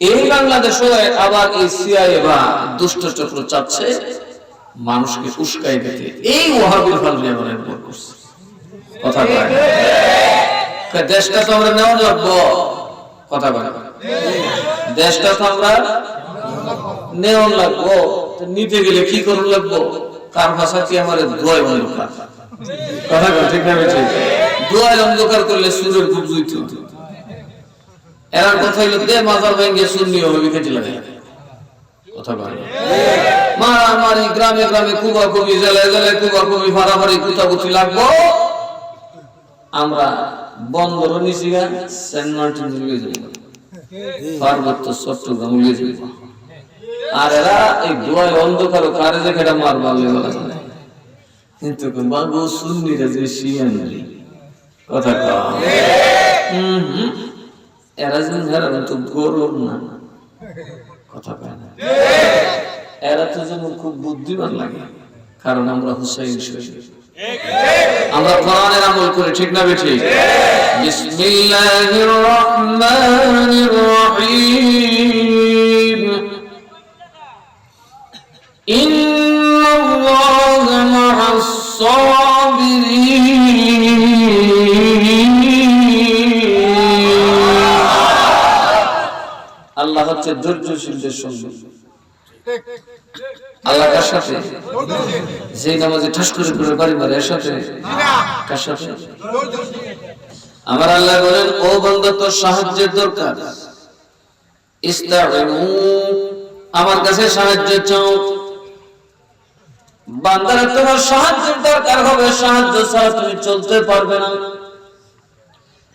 এই বাংলাদেশে আবার এই সিআইএ বা দুষ্ট চক্র চাচ্ছে মানুষকে উস্কাই দিতে। এই ওয়াহাবির ফালতু এমন একবার করছে কথা কয় দেশটা তো আমরা নেওয়া লাগবো কথা কয় দেশটা তো আমরা নেওয়া লাগবো। নিতে গেলে কি করুন লাগবো? কার ভাষা কি আমার দোয়াই অন্ধকার কথা কয় ঠিক না বেশি দোয়াই অন্ধকার করলে সূর্যের খুব জুইত এরা কথা হইলো দে মাজার ভেঙে শূন্য হবে কেটে লাগে কথা কয় মারামারি গ্রামে গ্রামে কুবাকুবি জেলায় জেলায় কুবাকুবি ফাড়াফাড়ি কুতাকুতি লাগবো। আমরা বন্দর নিচি গান সেন্ট মার্টিন উলিয়ে যাবো পার্বত্য চট্টগ্রাম উলিয়ে যাবো। আর এরা এই দোয়াই অন্ধকার কারে যে কেটা মারবা কিন্তু বাবু সুন্নিরা যে শিয়ানি কথা কয় এরা যেন তো গরম না কথা কয় না এরা তো যেন খুব বুদ্ধিমান লাগে কারণ আমরা হুসাইন শহীদ আমরা কোরআনের আমল করে ঠিক না বেঠিক। বিসমিল্লাহির রহমানির রহিম ইন্নাল্লাহা মা'আস সাবিরিন। আল্লাহ হচ্ছে ধৈর্যশীলদের সঙ্গে। আল্লাহ কার সাথে? যে নামাজে ঠাস করে করে বাড়ি মারে এর সাথে কার সাথে? আমার আল্লাহ বলেন ও বান্দা তোর সাহায্যের দরকার ইস্তাইনু আমার কাছে সাহায্য চাও। বান্দারা তোমার সাহায্যের দরকার হবে, সাহায্য ছাড়া তুমি চলতে পারবে না।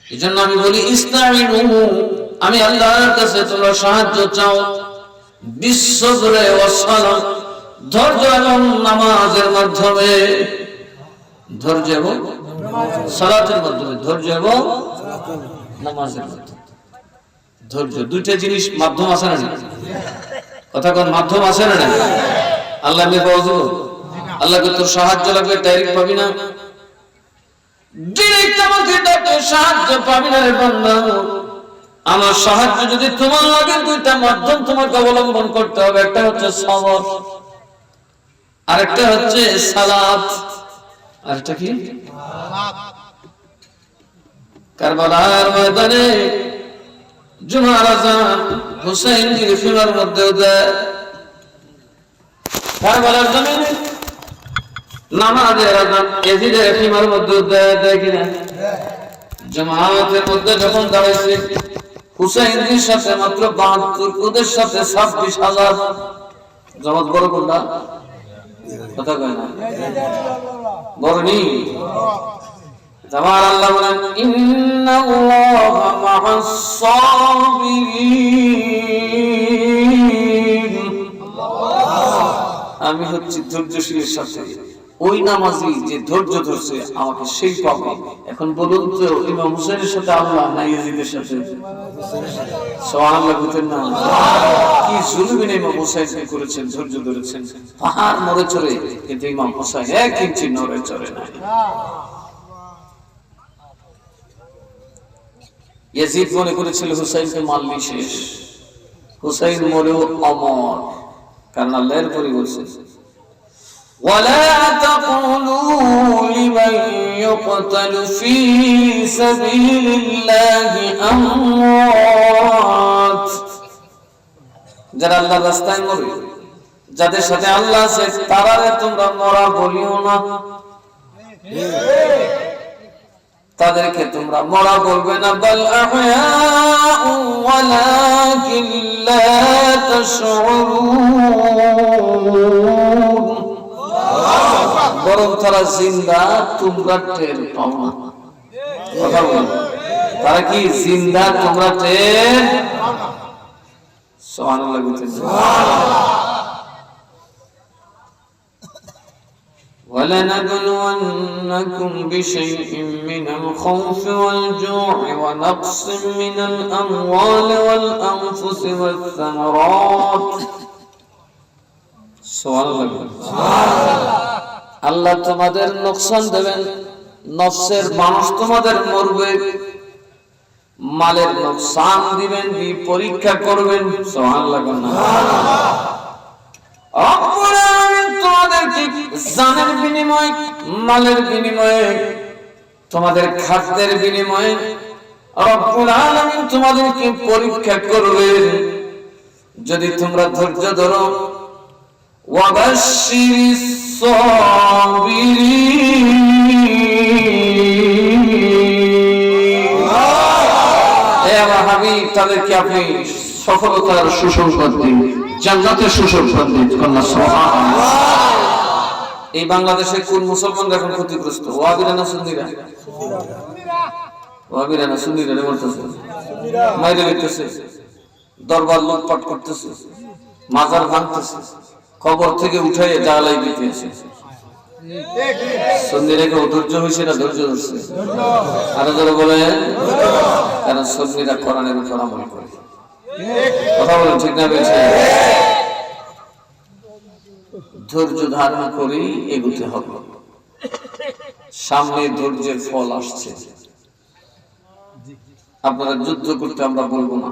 এজন্য আমি বলি ইস্তাইনু আমি আল্লাহর কাছে তোমরা সাহায্য চাও বিশ্বজুড়ে ওয়াসালাত ধৈর্য এবং নামাজের মাধ্যমে ধৈর্য এবং সালাতের মাধ্যমে ধৈর্য এবং নামাজের মাধ্যমে ধৈর্য দুইটা জিনিস মাধ্যম আছে না কথা কোন মাধ্যম আছে না আল্লাহ মে বাউযু আল্লাহকে তোর সাহায্য লাগবে ডাইরেক্ট পাবি না ডাইরেক্ট আমাকে ডাকে সাহায্য পাবি না রে বান্দা। আমার সাহায্য যদি তোমার লাগে দুইটা মাধ্যম তোমাকে অবলম্বন করতে হবে একটা হচ্ছে সবর আরেকটা হচ্ছে সালাত আরেকটা কি কারবালার ময়দানে জুমার আযান হুসাইন জিফিমার মধ্যে দেয় কারবালার জমিনে নামাজের আযান ইয়াজিদের জিফিমার মধ্যে দেয় কিনা জামাতের মধ্যে যখন দাঁড়াইছে হুসাইনের সাথে মাত্র 72 ওদের সাথে 26,000 জামাত বড় কোনটা কথা কয় না বড় নি জামাত আল্লাহ বলেন ইন্নাল্লাহা মা'আস সাবিরিন আমি হচ্ছি ধৈর্যশীলের সাথে ওই নামাজি যে ধৈর্য ধরছে আমাকে সেই পাবে। এখন বলুন তো ইমাম হুসাইনের সাথে আল্লাহ না ইয়াজিদের সাথে সুবহানাল্লাহ বলতেন না কি জুলুম ইমাম হুসাইন করেছেন ধৈর্য ধরেছেন পাহাড় নড়ে চড়ে কিন্তু ইমাম হুসাইন এক ইঞ্চি নড়ে চড়ে না। ইয়াজিদ মনে করেছিল হুসাইনকে মারলি শেষ হুসাইন মরেও অমর কারণ আল্লাহর পরে বলছেন ولا تقولوا لمن يقتل في سبيل الله أموات যারা আল্লাহর রাস্তায় মরে যাদের সাথে আল্লাহ আছে তারারে তোমরা মরা বলিও না তাদেরকে তোমরা মরা বলবে না বল আহয়াউ ওয়ালাকিন লা তাশউরুন বরং তারা জিন্দা তোমরা টের পাও না কথা বল তারা কি জিন্দা তোমরা টের সুবহানাল্লাহ ولنبلونكم بشيء من الخوف والجوع ونقص من الأموال والأنفس والثمرات আল্লাহ তোমাদের নোকসান দেবেন নফসের মানুষ তোমাদের মরবে মালের নোকসান দিবেন, পরীক্ষা করবেন। সুবহানাল্লাহ। তোমাদেরকে জানের বিনিময়ে, মালের বিনিময়ে, তোমাদের খাদ্যের বিনিময়ে রব্বুল আলামিন তোমাদেরকে পরীক্ষা করবেন। যদি তোমরা ধৈর্য ধরো, ওয়াবাশশিরিস সাবিরিন, হে আমার হাবিব, তাদেরকে আপনি সফলতার সুসংবাদ দিন, জান্নাতের সুসংবাদ দিন। সুবহানাল্লাহ। এই বাংলাদেশে কোন মুসলমান এখন ক্ষতিগ্রস্ত? ওয়াহাবিরা না সুন্নিরা? ওয়াহাবিরা না সুন্নিরা মরতেছে, মাইরে লিখতেছে, দরবার লুটপাট করতেছে, মাজার ভাঙতেছে, কবর থেকে উঠাইয়ে জ্বালাই দিতেছে। সুন্নিরা কি ধৈর্য হয়েছে না ধৈর্য ধরছে? আরো যারা বলেন, কারণ সুন্নিরা কোরআনের উপর আমল করে। কথা বলেন ঠিক না বেশি? ধৈর্য ধারণ করেই এগোতে হবে। সামনে ধৈর্যের ফল আসছে। আপনারা যুদ্ধ করতে আমরা বলবো না,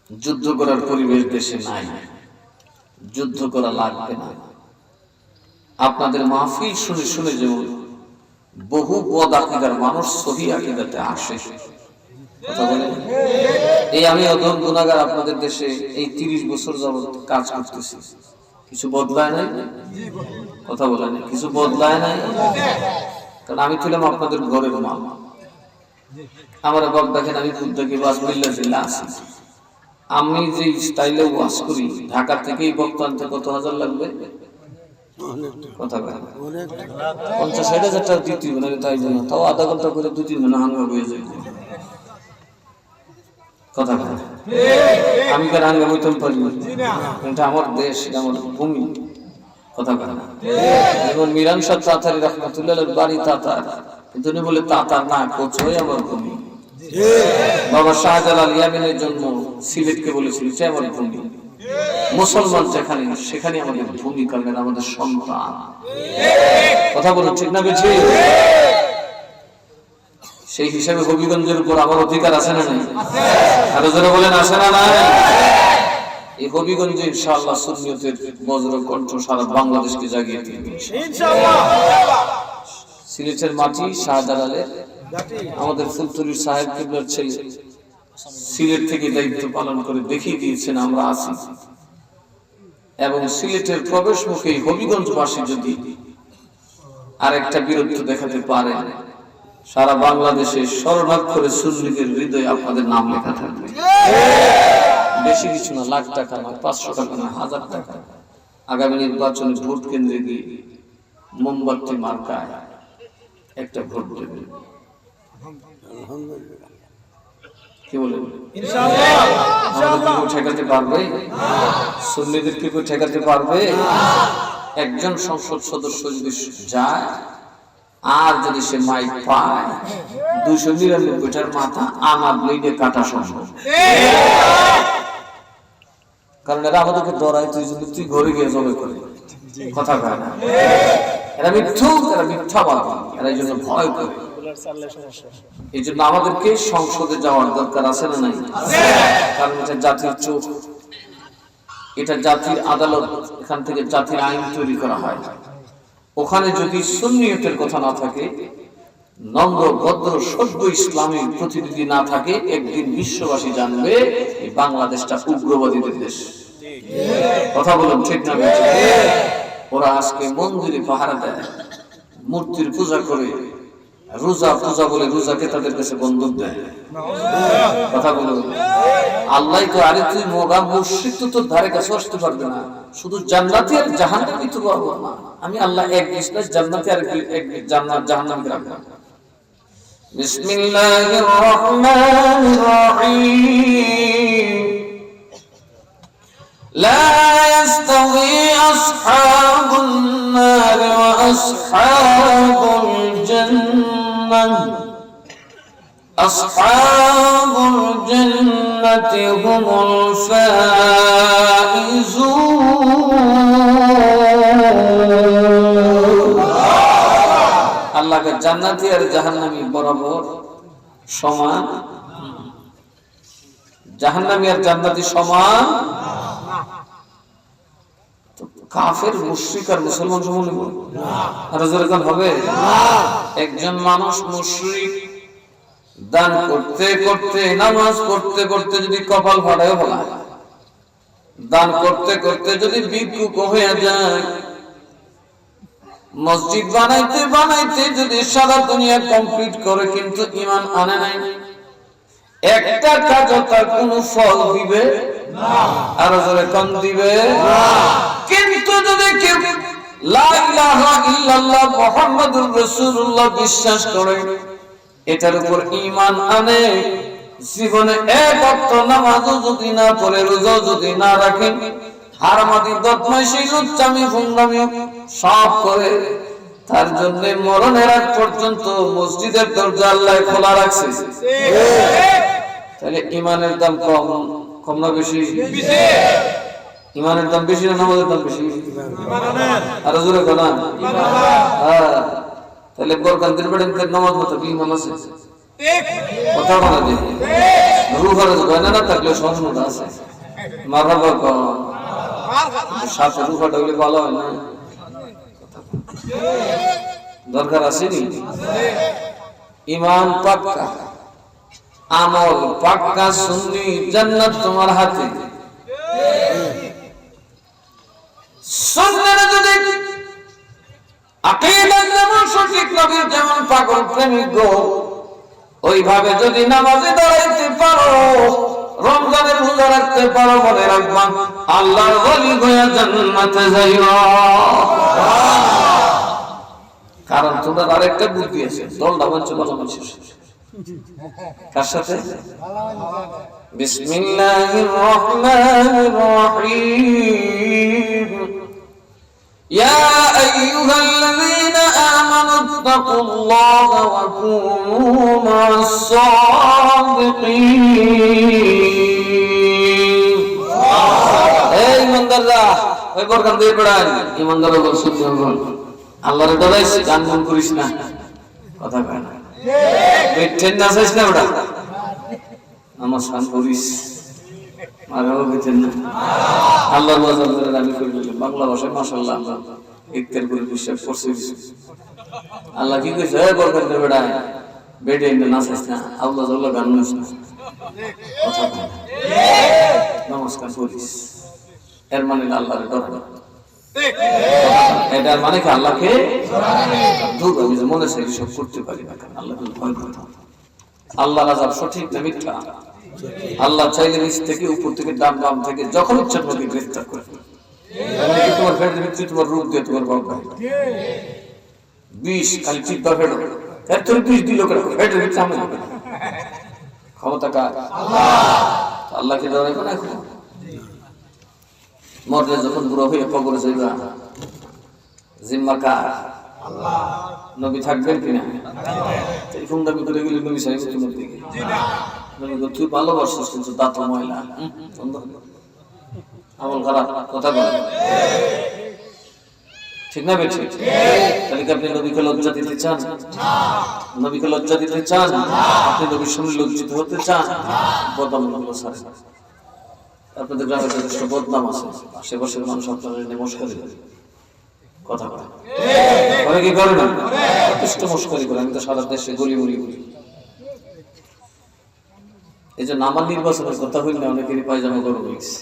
যুদ্ধ করার পরিবেশ দেশে নাই, যুদ্ধ করা লাগবে না। আপনাদের মাহফিল শুনে শুনে যেমন বহু বদ আকীদার মানুষ সহি আকীদাতে আসে। কথা বলেন, এই আমি অদম গুনাহগার আপনাদের দেশে এই 30 বছর যাবত কাজ করতেছি, কিছু বদলায় নাই? কথা বলে নাই, কিছু বদলায় নাই? কারণ আমি ছিলাম আপনাদের ঘরের মা। আমার বাপ দেখেন, আমি খুব দেখি ওয়াজ মিল্লা জিল্লা আছি। আমি যে স্টাইলে ওয়াজ করি, ঢাকা থেকেই বক্তা আনতে কত হাজার লাগবে? কথা বলেন, 50-60 হাজার টাকা দিতে হবে না, তাই জন্য তাও আধা ঘন্টা করে 2-3 ঘন্টা হাঙ্গা হয়ে যায়। কথা বলেন, আমি কার হাঙ্গা হইতাম পারি? এটা আমার দেশ, আমার ভূমি। কথা বলেন, যেমন মিরান শাহ তাতারি রাহমাতুল্লাহর বাড়ি তাতার, কিন্তু উনি বলে তাতার না, কোচই আমার ভূমি। বাবা শাহজালাল ইয়ামিনের জন্ম সিলেটকে বলেছিল সে আমার ভূমি। মুসলমান যেখানে সেখানে আমাদের ভূমি, কারণ আমাদের সন্তান। কথা বলুন ঠিক না বেশি? সেই হিসাবে হবিগঞ্জের উপর আমার অধিকার আছে না নাই? আরো যারা বলেন আছে না নাই? এই হবিগঞ্জে ইনশাআল্লাহ সুন্নিয়তের বজ্র কণ্ঠ সারা বাংলাদেশকে জাগিয়ে দিবে ইনশাআল্লাহ। সিলেটের মাটি শাহজালালের, আমাদের ফুলতলির সাহেব কিবলার ছেলে সিলেট থেকে দায়িত্ব পালন করে দেখিয়ে দিয়েছেন আমরা আছি। এবং সিলেটের প্রবেশ মুখে হবিগঞ্জবাসী যদি আরেকটা বীরত্ব দেখাতে পারে, সারা বাংলাদেশে শরণার্থী সুন্নিদের হৃদয়ে আপনাদের নাম লেখা থাকবে। বেশি কিছু না, লাখ টাকা না, 500 টাকা না, 1000 টাকা। আগামী নির্বাচনে ভোট কেন্দ্রে গিয়ে মোমবাতি মার্কায় একটা ভোট দেবেন। কি বলেন? ইনশাআল্লাহ ঠেকাতে পারবে? সুন্নিদের কি কেউ ঠেকাতে পারবে? একজন সংসদ সদস্য যদি যায় আর যদি সে মাইক পায়, 299টার মাথা আমার ব্লেডে কাটা সম্ভব। কারণ এরা আমাদেরকে ডরায়, তুই ঘরে গিয়ে জমে করে কথা কয় না। এরা মিথ্যুক, এরা মিথ্যাবাদী, এরা এই জন্য ভয় করে। এই জন্য আমাদেরকে সংসদে যাওয়ার দরকার আছে না নাই? কারণ এটা জাতির চোখ, এটা জাতির আদালত, এখান থেকে জাতির আইন তৈরি করা হয়। ওখানে যদি সুন্নিয়তের কথা না থাকে, নম্র ভদ্র সভ্য ইসলামী প্রতিনিধি না থাকে, একদিন বিশ্ববাসী জানবে এই বাংলাদেশটা উগ্রবাদীদের দেশ। কথা বলুন ঠিক না? ওরা আজকে মন্দিরে পাহারা দেয়, মূর্তির পূজা করে, রোজা পূজা বলে রোজাকে তাদের কাছে বন্ধক দেয়। কথা বলুন, আল্লাহ তো আরে তুই মোগা মুশরিক তো তোর ধারে কাছে আসতে পারবে না, শুধু জান্নাতি আর জাহান্নামী তো পারবো না। আমি আল্লাহ এক বিজনেস জান্নাতি আর এক জান্নাত জাহান্নামকে রাখবো। বিসমিল্লাহির রহমানির রহিম। লা ইয়াস্তাওয়ি আসহাবুন নার ওয়া আসহাবুল জান্নাহ। আসহাবুল জান্নাতি হুমুল ফাইজুন। আল্লাহকে জান্নাতি আর জাহান্নামী বরাবর সমান, জাহান্নামী আর জান্নাতি সমান। কাফের, মুশরিক আর মুসলমান সমান আর যেরকম হবে। একজন মানুষ মুশরিক দান করতে করতে, নামাজ পড়তে পড়তে যদি কপাল ফাটায় বলা, দান করতে করতে যদি ভিক্ষুক হয়ে যায়, মসজিদ বানাইতে বানাইতে যদি সারা দুনিয়া কমপ্লিট করে কিন্তু ঈমান আনে নাই, একটা কাজও তার কোনো ফল দিবে আর জোরে কম দিবে। কিন্তু যদি কেউ লা ইলাহা ইল্লাল্লাহ মুহাম্মাদুর রাসূলুল্লাহ বিশ্বাস করে, এটার উপর ঈমান আনে, জীবনে এক ওয়াক্ত নামাজও যদি না পড়ে, রোজাও যদি না রাখে, হারামাদি, বদমাইশি, লুচ্চামি, ভুন্ডামি সব করে, তার জন্য মরণের আগ পর্যন্ত মসজিদের দরজা আল্লাহ খোলা রাখছে। তাহলে ঈমানের দাম কম, কম না বেশি? ঈমানের দাম বেশি না নামাজের দাম বেশি? আর জোরে কথা। হ্যাঁ, তাহলে বরকান্তের বেড়ে নামাজ মতো কি ঈমান আছে? কথা বলা যায়। রূহ আর গয়না না থাকলে সহজতা আছে। মারহাবা কম, সাথে রূহটা হলে ভালো হয় না? দরকার আছে নি? ঈমান পাক্কা, আমল পাক্কা, সুন্নি, জান্নাত তোমার হাতে। সুন্নাহ যদি আকীদা যেমন সঠিক, নবীর যেমন পাগল প্রেমিক গো, ওইভাবে যদি নামাজে দাঁড়াইতে পারো, রমজানের রোজা রাখতে পারো, মনে রাখবা আল্লাহর ওলি হয়ে জান্নাতে যাইবা। কারণ তোমার আরেকটা বুদ্ধি আছে, দলটা বলছে ভালো মানুষের কার সাথে? বিসমিল্লাহির রহমানির রহিম। ইয়া আইয়ুহাল্লাযীনা আমানু তাকুল্লাহা ওয়া কুনু মা'আস সাদিকিন। এই ইমানদাররা, ওই বরকাত দিয়ে পড়ান, ইমানদাররা বল, শুনতে বল, আল্লাহর ডরাইস, গান গান করিস না, কথা কয় না, বেটেন না চাইস না, ওটা আমার সান করিস, মারাও বেটেন না। আল্লাহর ওয়াজ করে আমি করে দিলাম বাংলা ভাষায়, মাশাআল্লাহ আমরা ইফতার করে বিশ্বাস করছি। আল্লাহ কি কইছে? এই বরকত দে বেটা, বেটে না চাইস না, আল্লাহ আল্লাহ গান করিস না, কথা কয় না, নমস্কার করিস, এর মানে আল্লাহর ডর না। এটার মানে কি আল্লাহকে দূর, আমি যে মনে চাই সব করতে পারি না, কারণ আল্লাহকে ভয় করতে হবে। আল্লাহ আযাব সঠিক না মিথ্যা? আল্লাহ চাইলে নিচ থেকে, উপর থেকে, ডান বাম থেকে যখন ইচ্ছা তোমাকে গ্রেফতার করে তোমার ফেটের ভিতরে তোমার রূপ দিয়ে তোমার বাবা বিষ খালি চিন্তা ফেটো, এর তোর বিষ দিল কেন? ফেটের ভিতরে আমি ক্ষমতা কার? আল্লাহকে ডরাইবে না। এখন মরলে যখন বুড়ো হয়ে কবরে যাইবা, জিম্মা কার? নবী থাকবেন কিনা? এরকম দাবি করে গেলে নবী সাহেব তোমার দিকে তুই ভালোবাসছিস কিন্তু দাঁত ময়লা, আমল খারাপ, কথা বলে ঠিক না বেঠিক? তাহলে কি আপনি নবীকে লজ্জা দিতে চান? নবীকে লজ্জা দিতে চান? আপনি নবীর সামনে লজ্জিত হতে চান? বদনাম হলো স্যার, আপনাদের গ্রামে যথেষ্ট বদনাম আছে, আশেপাশের মানুষ আপনাদের নমস্কারই করে, কথা বলে কি করে না? যথেষ্ট মস্কারি করে। আমি তো সারা দেশে গলি গলি করি। এই যে আমার নির্বাচনের কথা হইল না, অনেকেরই পায়জামা গরম হয়েছে,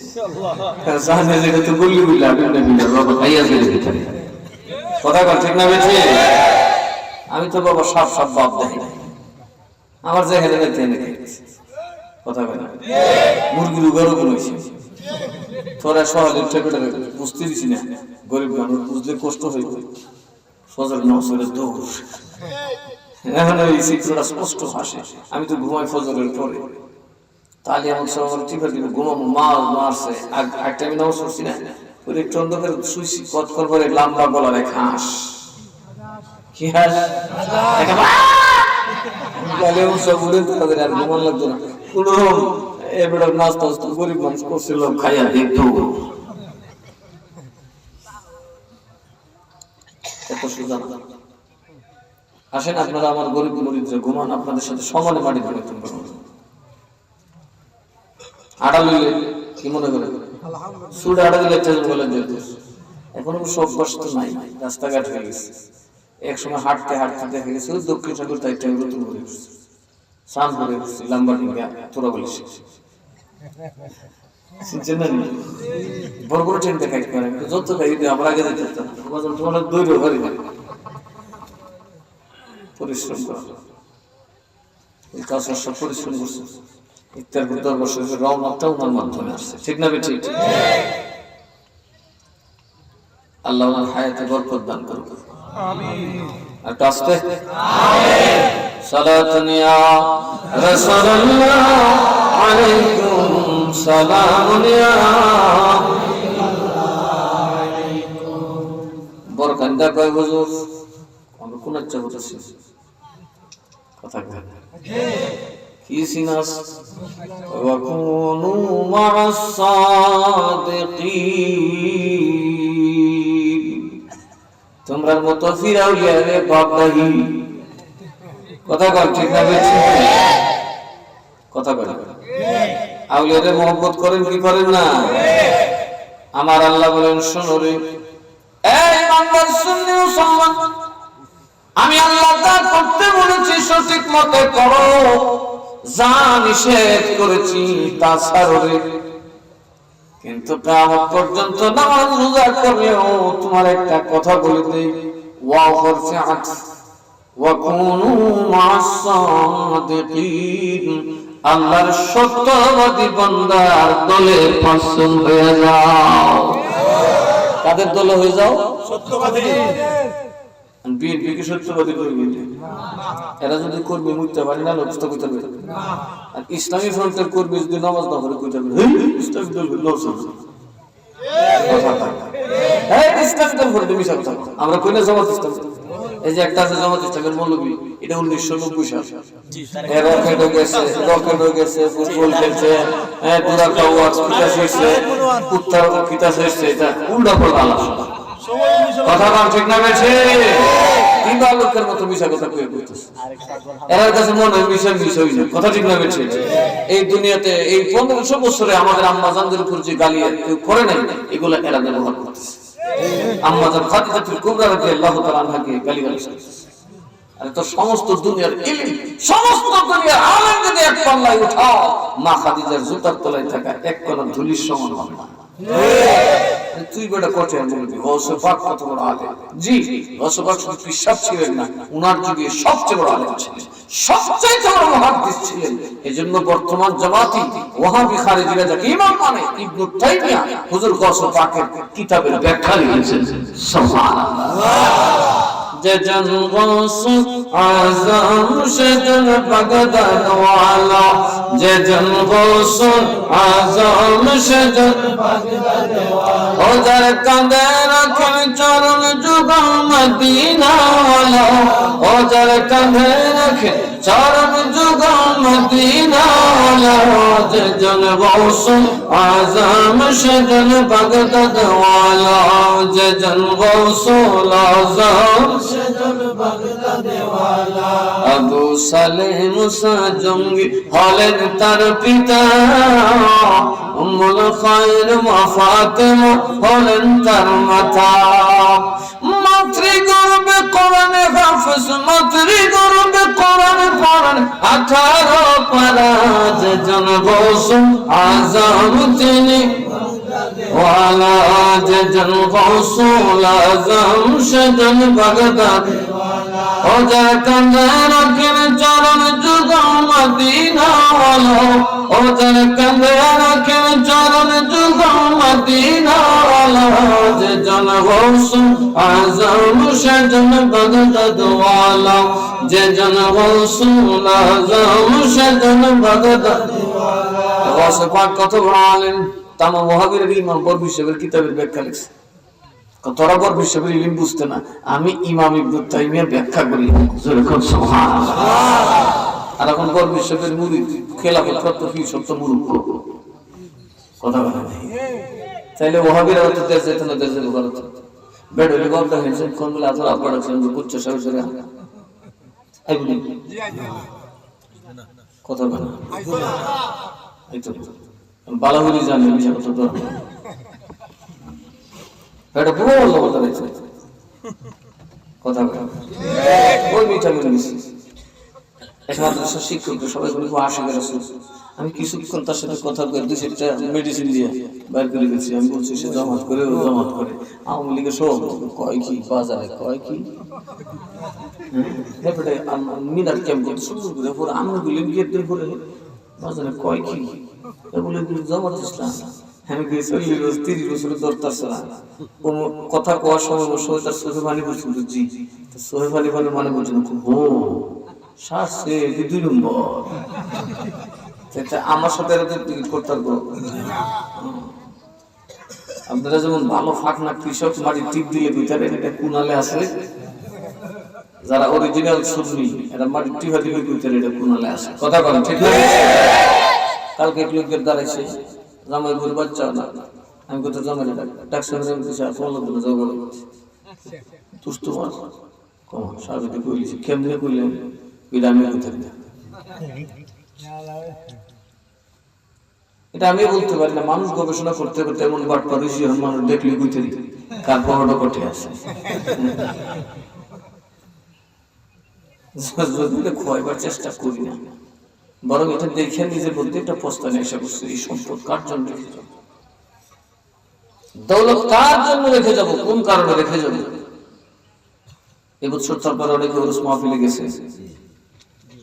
কথা কর ঠিক না বেঠি? আমি তো বাবা সাপ সাপ বাপ দেখি, আমার যে হেলে কথা কয় না, মুরগির গরম হয়েছে, তোরা সহজে ঠেকে বুঝতে দিছি না, গরিব মানুষ বুঝলে কষ্ট হয়ে যায়, ফজর নামাজের দৌড়, এখন ওই চিত্রটা স্পষ্ট হাসে। আমি তো ঘুমাই ফজরের পরে, তাহলে এমন সময় টিফার দিব, ঘুমাবো, মাছ মারছে, একটা আমি নামাজ পড়ছি না, ওই একটু অন্ধকার শুইছি, কতক্ষণ পরে লম্বা গলার এক হাঁস, কি হাঁস? সব উড়ে তাদের আর ঘুমান লাগতো না, কোনো এবার নাস্তা গরিব মানুষ করছিল, খাইয়া দেখতো এত সোজা। আসেন আপনারা আমার গরিব মুরিদরা ঘুমান, আপনাদের সাথে সমানে মাটি পরিবর্তন করুন। আটা লইলে কি মনে করে সুরে আটা দিলে বলেন যেত এখন সব বসত নাই, রাস্তাঘাট হয়ে গেছে। একসময় হাঁটতে হাঁটতে দেখা গেছে দক্ষিণ সাগর তাইটা নতুন করে স্নান করে লাম্বা ডিঙ্গা তোরা বলিস বড় বড় ট্রেন দেখাই যত খাই আমরা আগে যেতাম তোমার দৈর্য পারি না পরিশ্রম করা এই কাজ সব পরিশ্রম করছে। ইত্যার পর 10 বছর রওনাটা ওনার মাধ্যমে আসছে, ঠিক না বেঠিক? আল্লাহ ওনার হায়াতে বরকত দান করুন, আমিন। আর কাস্তে আমিন। সালাতুন ইয়া রাসূলুল্লাহ আলাইকুম সালামুন ইয়া বরকান্দা কয় হুজুর আমরা কোন ইচ্ছা করতেছি কথা কয় কি সিনাস ওয়া কুনু মা'আস সাদিকিন, তোমরার মতো ফিরাউলিয়ারে বাপদাহি কথা কয়, ঠিক না বেশি কথা কয়? আউলিয়ারে মহব্বত করেন কি করেন না? আমার আল্লাহ বলেন শোনো রে এই বান্দার সুন্নি মুসলমান, আমি আল্লাহ তা করতে বলেছি সঠিক মতে করো, যা নিষেধ করেছি তা ছাড়ো রে। কিন্তু কিয়ামত পর্যন্ত নামাজ রোজা করলেও তোমার একটা কথা বলে দেই, ওয়া ফারফিআত ওয়া কুনু মা'আস সাদিকিন, আল্লাহর সত্যবাদী বান্দার দলে পছন্দ হয়ে যাও। কাদের দলে হয়ে যাও? সত্যবাদী। বিএনপি কি সত্যবাদী করবে? এরা যদি কর্মী মুক্তি পারে না লক্ষ্য করতে পারবে না। আর ইসলামী ফ্রন্টের কর্মী যদি নামাজ না পড়ে কইতে পারবে ইসলামী দল লস হবে। হ্যাঁ ইসলামী দল করে মিশা কথা আমরা কই না জামাত ইসলাম। এই যে একটা আছে জামাত ইসলামের মৌলবী, এটা 1990 সাল। এর রকেট হয়ে গেছে ফুটবল খেলছে, হ্যাঁ পুরা কাওয়াজ কিতাব হইছে, উত্তর কিতাব হইছে, এটা উল্টা পাল্টা আলোচনা। কথা বল ঠিক না বেশি? তিন লোকের মতো মিশা কথা কই বলতেছে। এর কাছে মনে হয় মিশা হই না। কথা ঠিক না বেশি? এই দুনিয়াতে এই 1500 বছরে আমাদের আম্মা জানদের উপর যে গালি কেউ করে নাই, এগুলো এরা ব্যবহার করতেছে। আম্মা জান খাদিজাতুল কুবরা রাদিয়াল্লাহু তাআলা আনহাকে গালিগালাজ করতেছে। আরে তো সমস্ত দুনিয়ার ইলম, সমস্ত দুনিয়ার আলেম যদি এক পাল্লায় উঠাও, মা খাদিজার জুতার তলায় থাকা এক কণা ধুলির সমান হবে না। তুই বেটা কটে বলবি গৌসে পাক কত বড় আলেম। জি গৌসে পাক শুধু পিশাব ছিলেন না, উনার যুগে সবচেয়ে বড় আলেম ছিলেন, সবচেয়ে বড় মুহাদ্দিস ছিলেন। এজন্য বর্তমান জামাতি ওয়াহাবি খারিজিরা যাকে ইমাম মানে ইবনে তাইমিয়া হুজুর গৌসে পাকের কিতাবের ব্যাখ্যা লিখেছেন। সুবহানাল্লাহ। যেজন গৌস আযম সেজন বাগদাদ ওয়ালা, যেজন গৌস আযম সেজন বাগদাদ ওয়ালা, ও যার কাঁধে রাখেন চরণ যুগল মদিনা ওয়ালা, ও যার কাঁধে রাখেন চরণ যুগল মদিনা ওয়ালা, যেজন গৌস আযম সেজন বাগদাদ ওয়ালা, যেজন গৌস আযম আবু সালেহ মুসা জঙ্গি হলেন তার পিতা, উম্মুল খায়র মা ফাতেমা হলেন তার মাতা। মাতৃগর্ভে কোরআনে হাফেজ, মাতৃগর্ভে কোরআন পড়েন 18 পারা, যেজন গৌস আযম তিনি ওয়ালা, যেজন গৌস আযম সেজন বাগদাদ, ও যার কাঁধে রাখেন চরণ যুগল মদিনা ওয়ালা, ও যার কাঁধে রাখেন চরণ যুগল মদিনা ওয়ালা, যেজন গৌস আযম সেজন বাগদাদ ওয়ালা, যেজন গৌস আযম সেজন বাগদাদ ওয়ালা। গৌস পাক কত বড় আলেম, তামাম ওয়াহাবির ইমাম বরবি সাহেবের কিতাবের ব্যাখ্যা লিখছে। তোরা বরবি সাহেবের ইলম বুঝতে না, আমি ইমাম ইবনে তাইমিয়ার ব্যাখ্যা করি। সুবহানাল্লাহ। আর এখন বরবি সাহেবের মুরিদ খেলাফত প্রাপ্ত কি সত্য মূর্খ কথা বলে নাই। তাইলে ওয়াহাবিরা তো দেশ যেতে না দেশে ভারত বেডলি গল্প হয়েছে কোন বলে আজরা পড়াছেন উচ্চ সাহেবের এই বলি কথা বলে এই তো বালাহুরি জানি বিষয় কথা তো এটা পুরো বললো কথা দেখছে কথা বলে ওই মিঠা বলে মিশি একমাত্র শিক্ষক সবাই বলি আশিকের রাসূল আমি কিছুক্ষণ তার সাথে কথা বলে দুই চারটা মেডিসিন দিয়ে বাইর করে গেছি আমি বলছি সে জমাত করে আওয়ামী লীগের সব কয় কি বাজারে কয় কি তারপরে মিনার ক্যাম্প করতে শুরু করে পরে আমরা গুলি গিয়ে পরে বাজারে কয় কি বলে জমাত ইসলাম আমি গেছি 30 বছর দরতাছিলাম কথা কোয়ার সময় বসে তার চোখে পানি পড়ছিল জি চোখে পানি মানে বলছিল ও শ্বাসে 2 নম্বর আমার সাথে টিকিট করতে পারবো আপনারা যেমন ভালো ফাঁকনা কৃষক মাটি টিপ দিলে ভিতরে এটা কুনালে আছে যারা অরিজিনাল সুন্নি এটা মাটি টিপা দিলে ভিতরে এটা কুনালে আছে কথা বলেন ঠিক না কালকে এক লোকের দাঁড়াইছে জামাই বলে বাচ্চা না আমি কোথাও জামাই ডাক্তার দিয়েছি আপনার বলে যাবো তুষ্ট মাস কম সাবিতে কইলেছি কেমনে কইলেন বিরামে কোথায় এটা আমি বলতে পারি না মানুষ গবেষণা করতে করতে এমন বাট পারিছি মানুষ দেখলে বুঝতে দিতে কার বড় কঠে আছে যদি খোয়াইবার চেষ্টা করি না বরং এটা দেখে নিজের মধ্যে একটা প্রস্তাব এসে বসছে এই সম্পদ কার জন্য রেখে যাবো দৌলত কার জন্য রেখে যাবো কোন কারণে রেখে যাবো এবছর তারপরে অনেকে ওরস মাহফিলে গেছে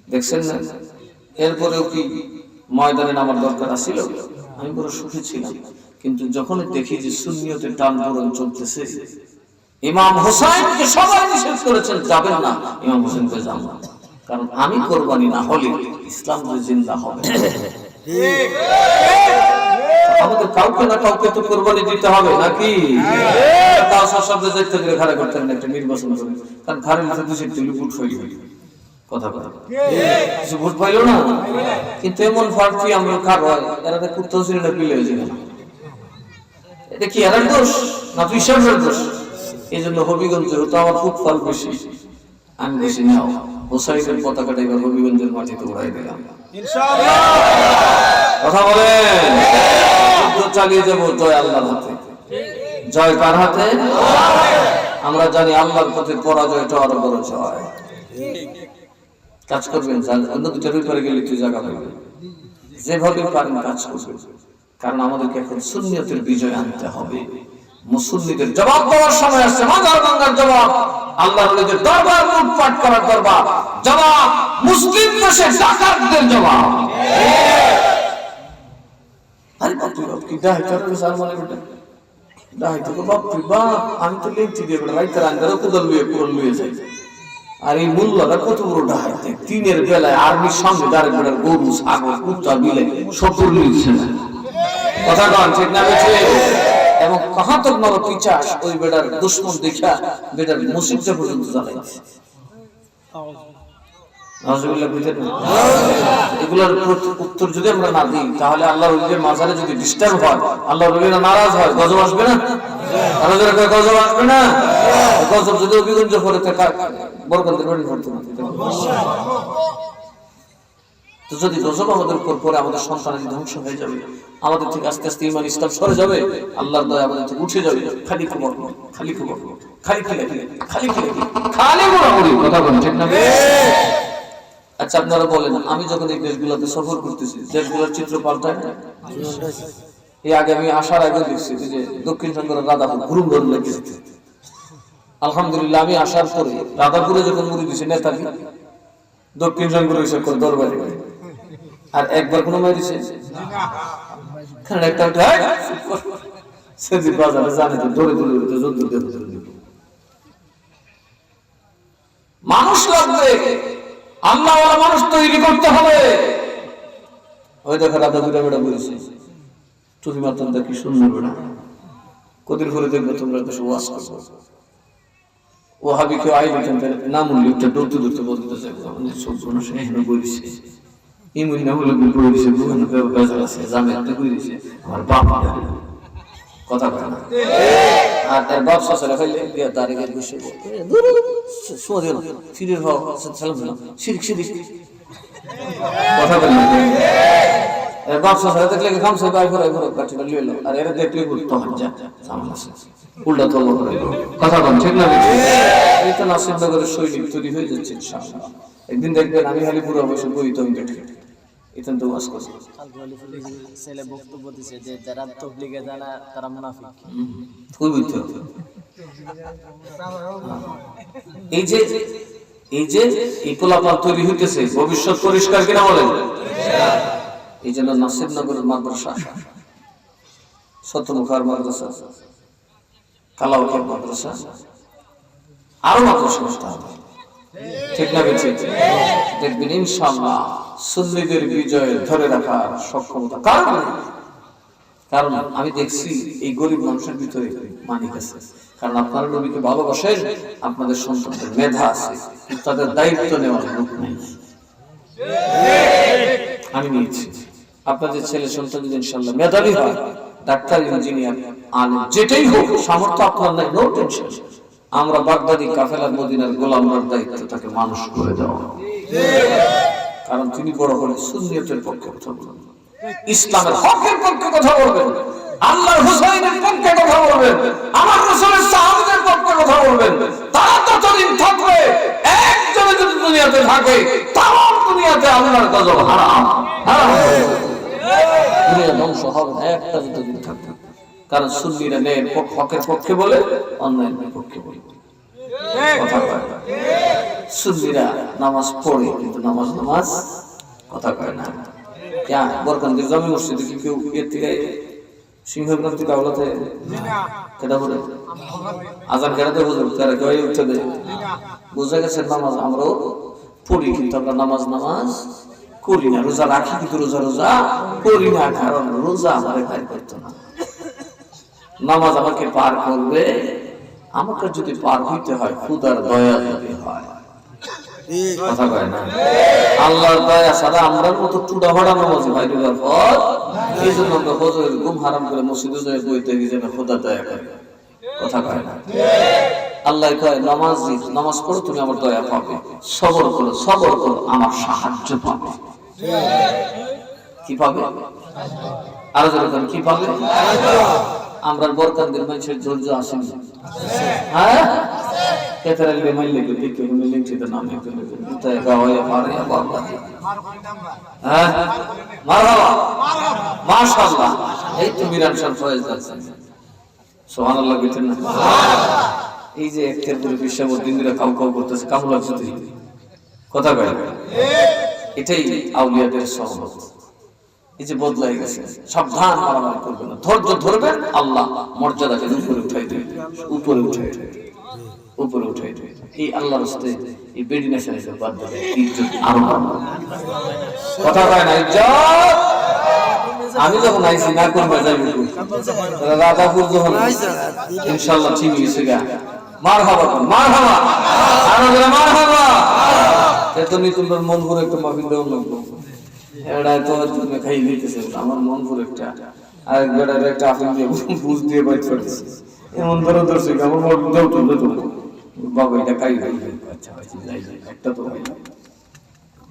দেখছেন না এরপরেও কি ময়দানে নামার দরকার ছিল আমি বড় সুখী ছিলাম কিন্তু যখন দেখি যে সুন্নিয়তের টান পূরণ চলতেছে ইমাম হোসেনকে সবাই নিষেধ করেছেন যাবেন না ইমাম হোসেনকে যাব না কারণ আমি কোরবানি না হলে ইসলাম যে জিন্দা হবে আমাদের কাউকে না কাউকে তো কোরবানি দিতে হবে নাকি তাও শব্দে যাইতে গেলে খাড়া করতে হবে একটা নির্বাচন করে কারণ খাড়া নিতে দুশো তিল ফুট হইল কথা কথা কিছু ভোট পাইল না কিন্তু এমন প্রার্থী আমরা কার হয় এরা কুত্তাও ছিল না পিলে হয়েছিল এটা কি এরার দোষ না পিসাবের দোষ এই জন্য হবিগঞ্জে হতো আমার খুব ফল বেশি আমি বেশি নাও হোসাইনের পতাকাটা এবার হবিগঞ্জের মাটিতে উড়াই দিলাম কথা বলেন যুদ্ধ চালিয়ে যাবো জয় আল্লাহর হাতে জয় কার হাতে আমরা জানি আল্লাহর পথে পরাজয়টা আরো বড় জয় কাজ করবেন অন্য দুটার উপরে গেলে তুই জায়গা পাবেন যেভাবে পারেন কাজ করবেন কারণ আমাদেরকে এখন সুন্নিয়তের বিজয় আনতে হবে মুসল্লিদের জবাব দেওয়ার সময় আসছে মাজার গঙ্গার জবাব আল্লাহর ওলিদের দরবার লুটপাট করার দরবার জবাব মুসলিম দেশে ডাকাতদের জবাব আরে বাপ কি দাই চরকে সালমানে বেটা দাই তো বাপ বাপ আমি তো লেখছি দিয়ে রাইতে রান্দার কুদল লুয়ে যাই আর এই মূল্যটা কত বড় ডাহাইতে তিনের বেলায় আর্মির সঙ্গে দাঁড়িয়ে গরু ছাগল কুত্তা বিলে সত্তর নিচ্ছে না কথা কন ঠিক না বেছে এবং কাহাতক নর পিচাস ওই বেটার দুশ্মন দেখা বেটার মসজিদটা পর্যন্ত জ্বালাইছে এগুলোর উত্তর যদি আমরা না দিই তাহলে আল্লাহর ওলিদের মাঝারে যদি ডিস্টার্ব হয় আল্লাহর ওলিরা নারাজ হয় গজব আসবে না গজব আসবে না গজব যদি অভিগঞ্জ করে বরকতের বাড়ি করতে না তো যদি গজব আমাদের উপর পরে আমাদের সন্তানের ধ্বংস হয়ে যাবে আমাদের থেকে আস্তে আস্তে ঈমান ইসলাম সরে যাবে আল্লাহর দয়া আমাদের থেকে উঠে যাবে খালি খবর খালি খবর খালি খেলে খালি খেলে খালি বড় কথা বলেন ঠিক না আচ্ছা আপনারা বলেন আমি যখন এই দেশগুলোতে সফর করতেছি দেশগুলোর চিত্র পাল্টায় না এই আগে আমি আসার আগে দেখছি যে দক্ষিণ বঙ্গের রাধাপুর ঘুরুম ধরে লেগেছে আলহামদুলিল্লাহ আমি আসার পরে রাধাপুরে যখন মুড়ি দিয়েছে নেতাজি দক্ষিণ বঙ্গের হিসাব করে দরবারে আর একবার কোনো মাই দিছে কারণ একটা সেজি বাজারে জানে তো ধরে ধরে যুদ্ধ দিয়ে মানুষ লাগবে আল্লাহওয়ালা মানুষ তৈরি করতে হবে ওই দেখো রাধা বুড়া বেড়া বলেছে তুমি মাত্র কি সুন্দর বেড়া কদিন করে দেখবো তোমরা তো ওয়াজ করবো ও হাবি কেউ আইলে নাম উল্লেখটা দৌড়তে দৌড়তে বলতে সব মানুষ এখানে বলেছে ইমুন না হলে বলেছে বেজাল আছে জামে একটা করেছে আমার বাপ কথা বলে না। আর তার বাপ শাশুড়ি ফেলে দিয়ে দাঁড়িয়ে বসে an কথা বলে বাপ শাশুড়ি দেখলে খামছে গায়ে ভরে ভরে কাঠিটা লিয়ে এলো আর এরা দেখলে বলতো যা সামনে আসে উল্টা তল করে কথা বল ঠিক না এই তো নাসিরনগরের শৈলী তৈরি হয়ে যাচ্ছে ইনশাআল্লাহ একদিন দেখবেন আমি খালি পুরো বসে বই তো এটা তো ওয়াজ করছি ছেলে বক্তব্য দিছে যে যারা তাবলীগে জানা তারা মুনাফিক কই বলতো এই যে এই পোলাপান তৈরি হইতেছে ভবিষ্যৎ পরিষ্কার কিনা বলেন এই জন্য নাসিরনগরের মাদ্রাসা শতমুখার মাদ্রাসা কালাউকের মাদ্রাসা আরো মাদ্রাসা করতে হবে ঠিক না বেঁচে দেখবেন ইনশাআল্লাহ সুন্নিদের বিজয় ধরে রাখার সক্ষমতা কারণ আমি দেখছি এই গরিব মানুষের ভিতরে মানিক আছে কারণ আপনারা নবীকে ভালোবাসেন আপনাদের সন্তানদের মেধা আছে তাদের দায়িত্ব নেওয়ার লোক নেই আমি নিয়েছি আপনাদের ছেলে সন্তান যদি ইনশাআল্লাহ মেধাবী হয় ডাক্তার ইঞ্জিনিয়ার আলেম যেটাই হোক সামর্থ্য আপনার নাই নো টেনশন আমরা বাগদাদি কাফেলার মদিনার গোলামর দায়িত্ব তাকে মানুষ করে দেওয়া কারণ তিনি বড় হলে সুন্নিয়তের পক্ষে কথা বলবেন ইসলামের হকের পক্ষে কথা বলবেন আল্লাহর হুসাইনের পক্ষে কথা বলবেন আমার রাসূলের সাহাবাদের পক্ষে কথা বলবেন তারা ততদিন থাকবে একজনে যদি দুনিয়াতে থাকে তাম দুনিয়াতে আল্লাহর গজব হারাম দুনিয়া ধ্বংস হবে না একটা যতদিন থাকবে কারণ সুন্নিরা ন্যায়ের হকের পক্ষে বলে অন্যায়ের পক্ষে বলে কথা কয় সুন্নিরা নামাজ পড়ে কিন্তু নামাজ কথা কয় না বরকানগীর জামি মসজিদে কি কেউ এর থেকে সিংহগ্রাম থেকে আওলাতে কেটা বলে আজান কেটাতে হুজুর তারা কেউ উঠতে দেয় বুঝা গেছে নামাজ আমরাও পড়ি কিন্তু আমরা নামাজ করি না রোজা রাখি কিন্তু রোজা করি না কারণ রোজা আমার ভাই করতো না নামাজ আমাকে পার করবে আমাকে যদি পার হইতে হয় খুদার দয়া যদি হয় কথা কয় না আল্লাহর দয়া ছাড়া আমরা মতো টুডা ভাড়া নামাজি ভাই দেওয়ার পর এই জন্য আমরা হজরের ঘুম হারাম করে মসজিদে যাই বইতে গিয়ে যেন খোদা দয়া করে কথা কয় না আল্লাহ কয় নামাজ পড়ো তুমি আমার দয়া পাবে সবর করো আমার সাহায্য পাবে কি পাবে আরো যেরকম কি পাবে আমরা বরকানদের মানুষের ধৈর্য আসেন হ্যাঁ কেতারাল বেমাইল লেগে দেখে মিলিং চিতে নাম একটু তাই গাওয়া পারে বাবা হ্যাঁ মারহাবা মাশাআল্লাহ এই তো মিরান শাহ ফয়েজ আছেন সুবহানাল্লাহ বলেন না এই যে একটার পরে বিশ্ববদ্দিন দিরা কাউ করতেছে কেমন লাগছে কথা কয় এটাই আউলিয়াদের সহবত এই যে বদলাই গেছে সাবধান মারামারি করবেন না ধৈর্য ধরবেন আল্লাহ মর্যাদাকে উপরে উঠাই দেবে এই আল্লাহর রাস্তায় এই বেডি নেশারে বাদ দেবে ইজ্জত আরো কথা কয় না ইজ্জত আমি যখন আইছি না করবে যাইব রাধাপুর যখন ইনশাআল্লাহ ঠিক হয়েছে গা মারহাবা আরো জোরে মারহাবা এতনি তোমার মন ভরে একটু মাহফিল দেওয়া লাগবে এটা তো তুমি খাই নিতেছে আমার মন ভরে একটা আর বেড়ার একটা আফিল দিয়ে বুঝ দিয়ে বাইট করতেছে এমন ধরো দর্শক আমার মন দাও তো বাবা এটা খাই আচ্ছা যাই একটা তো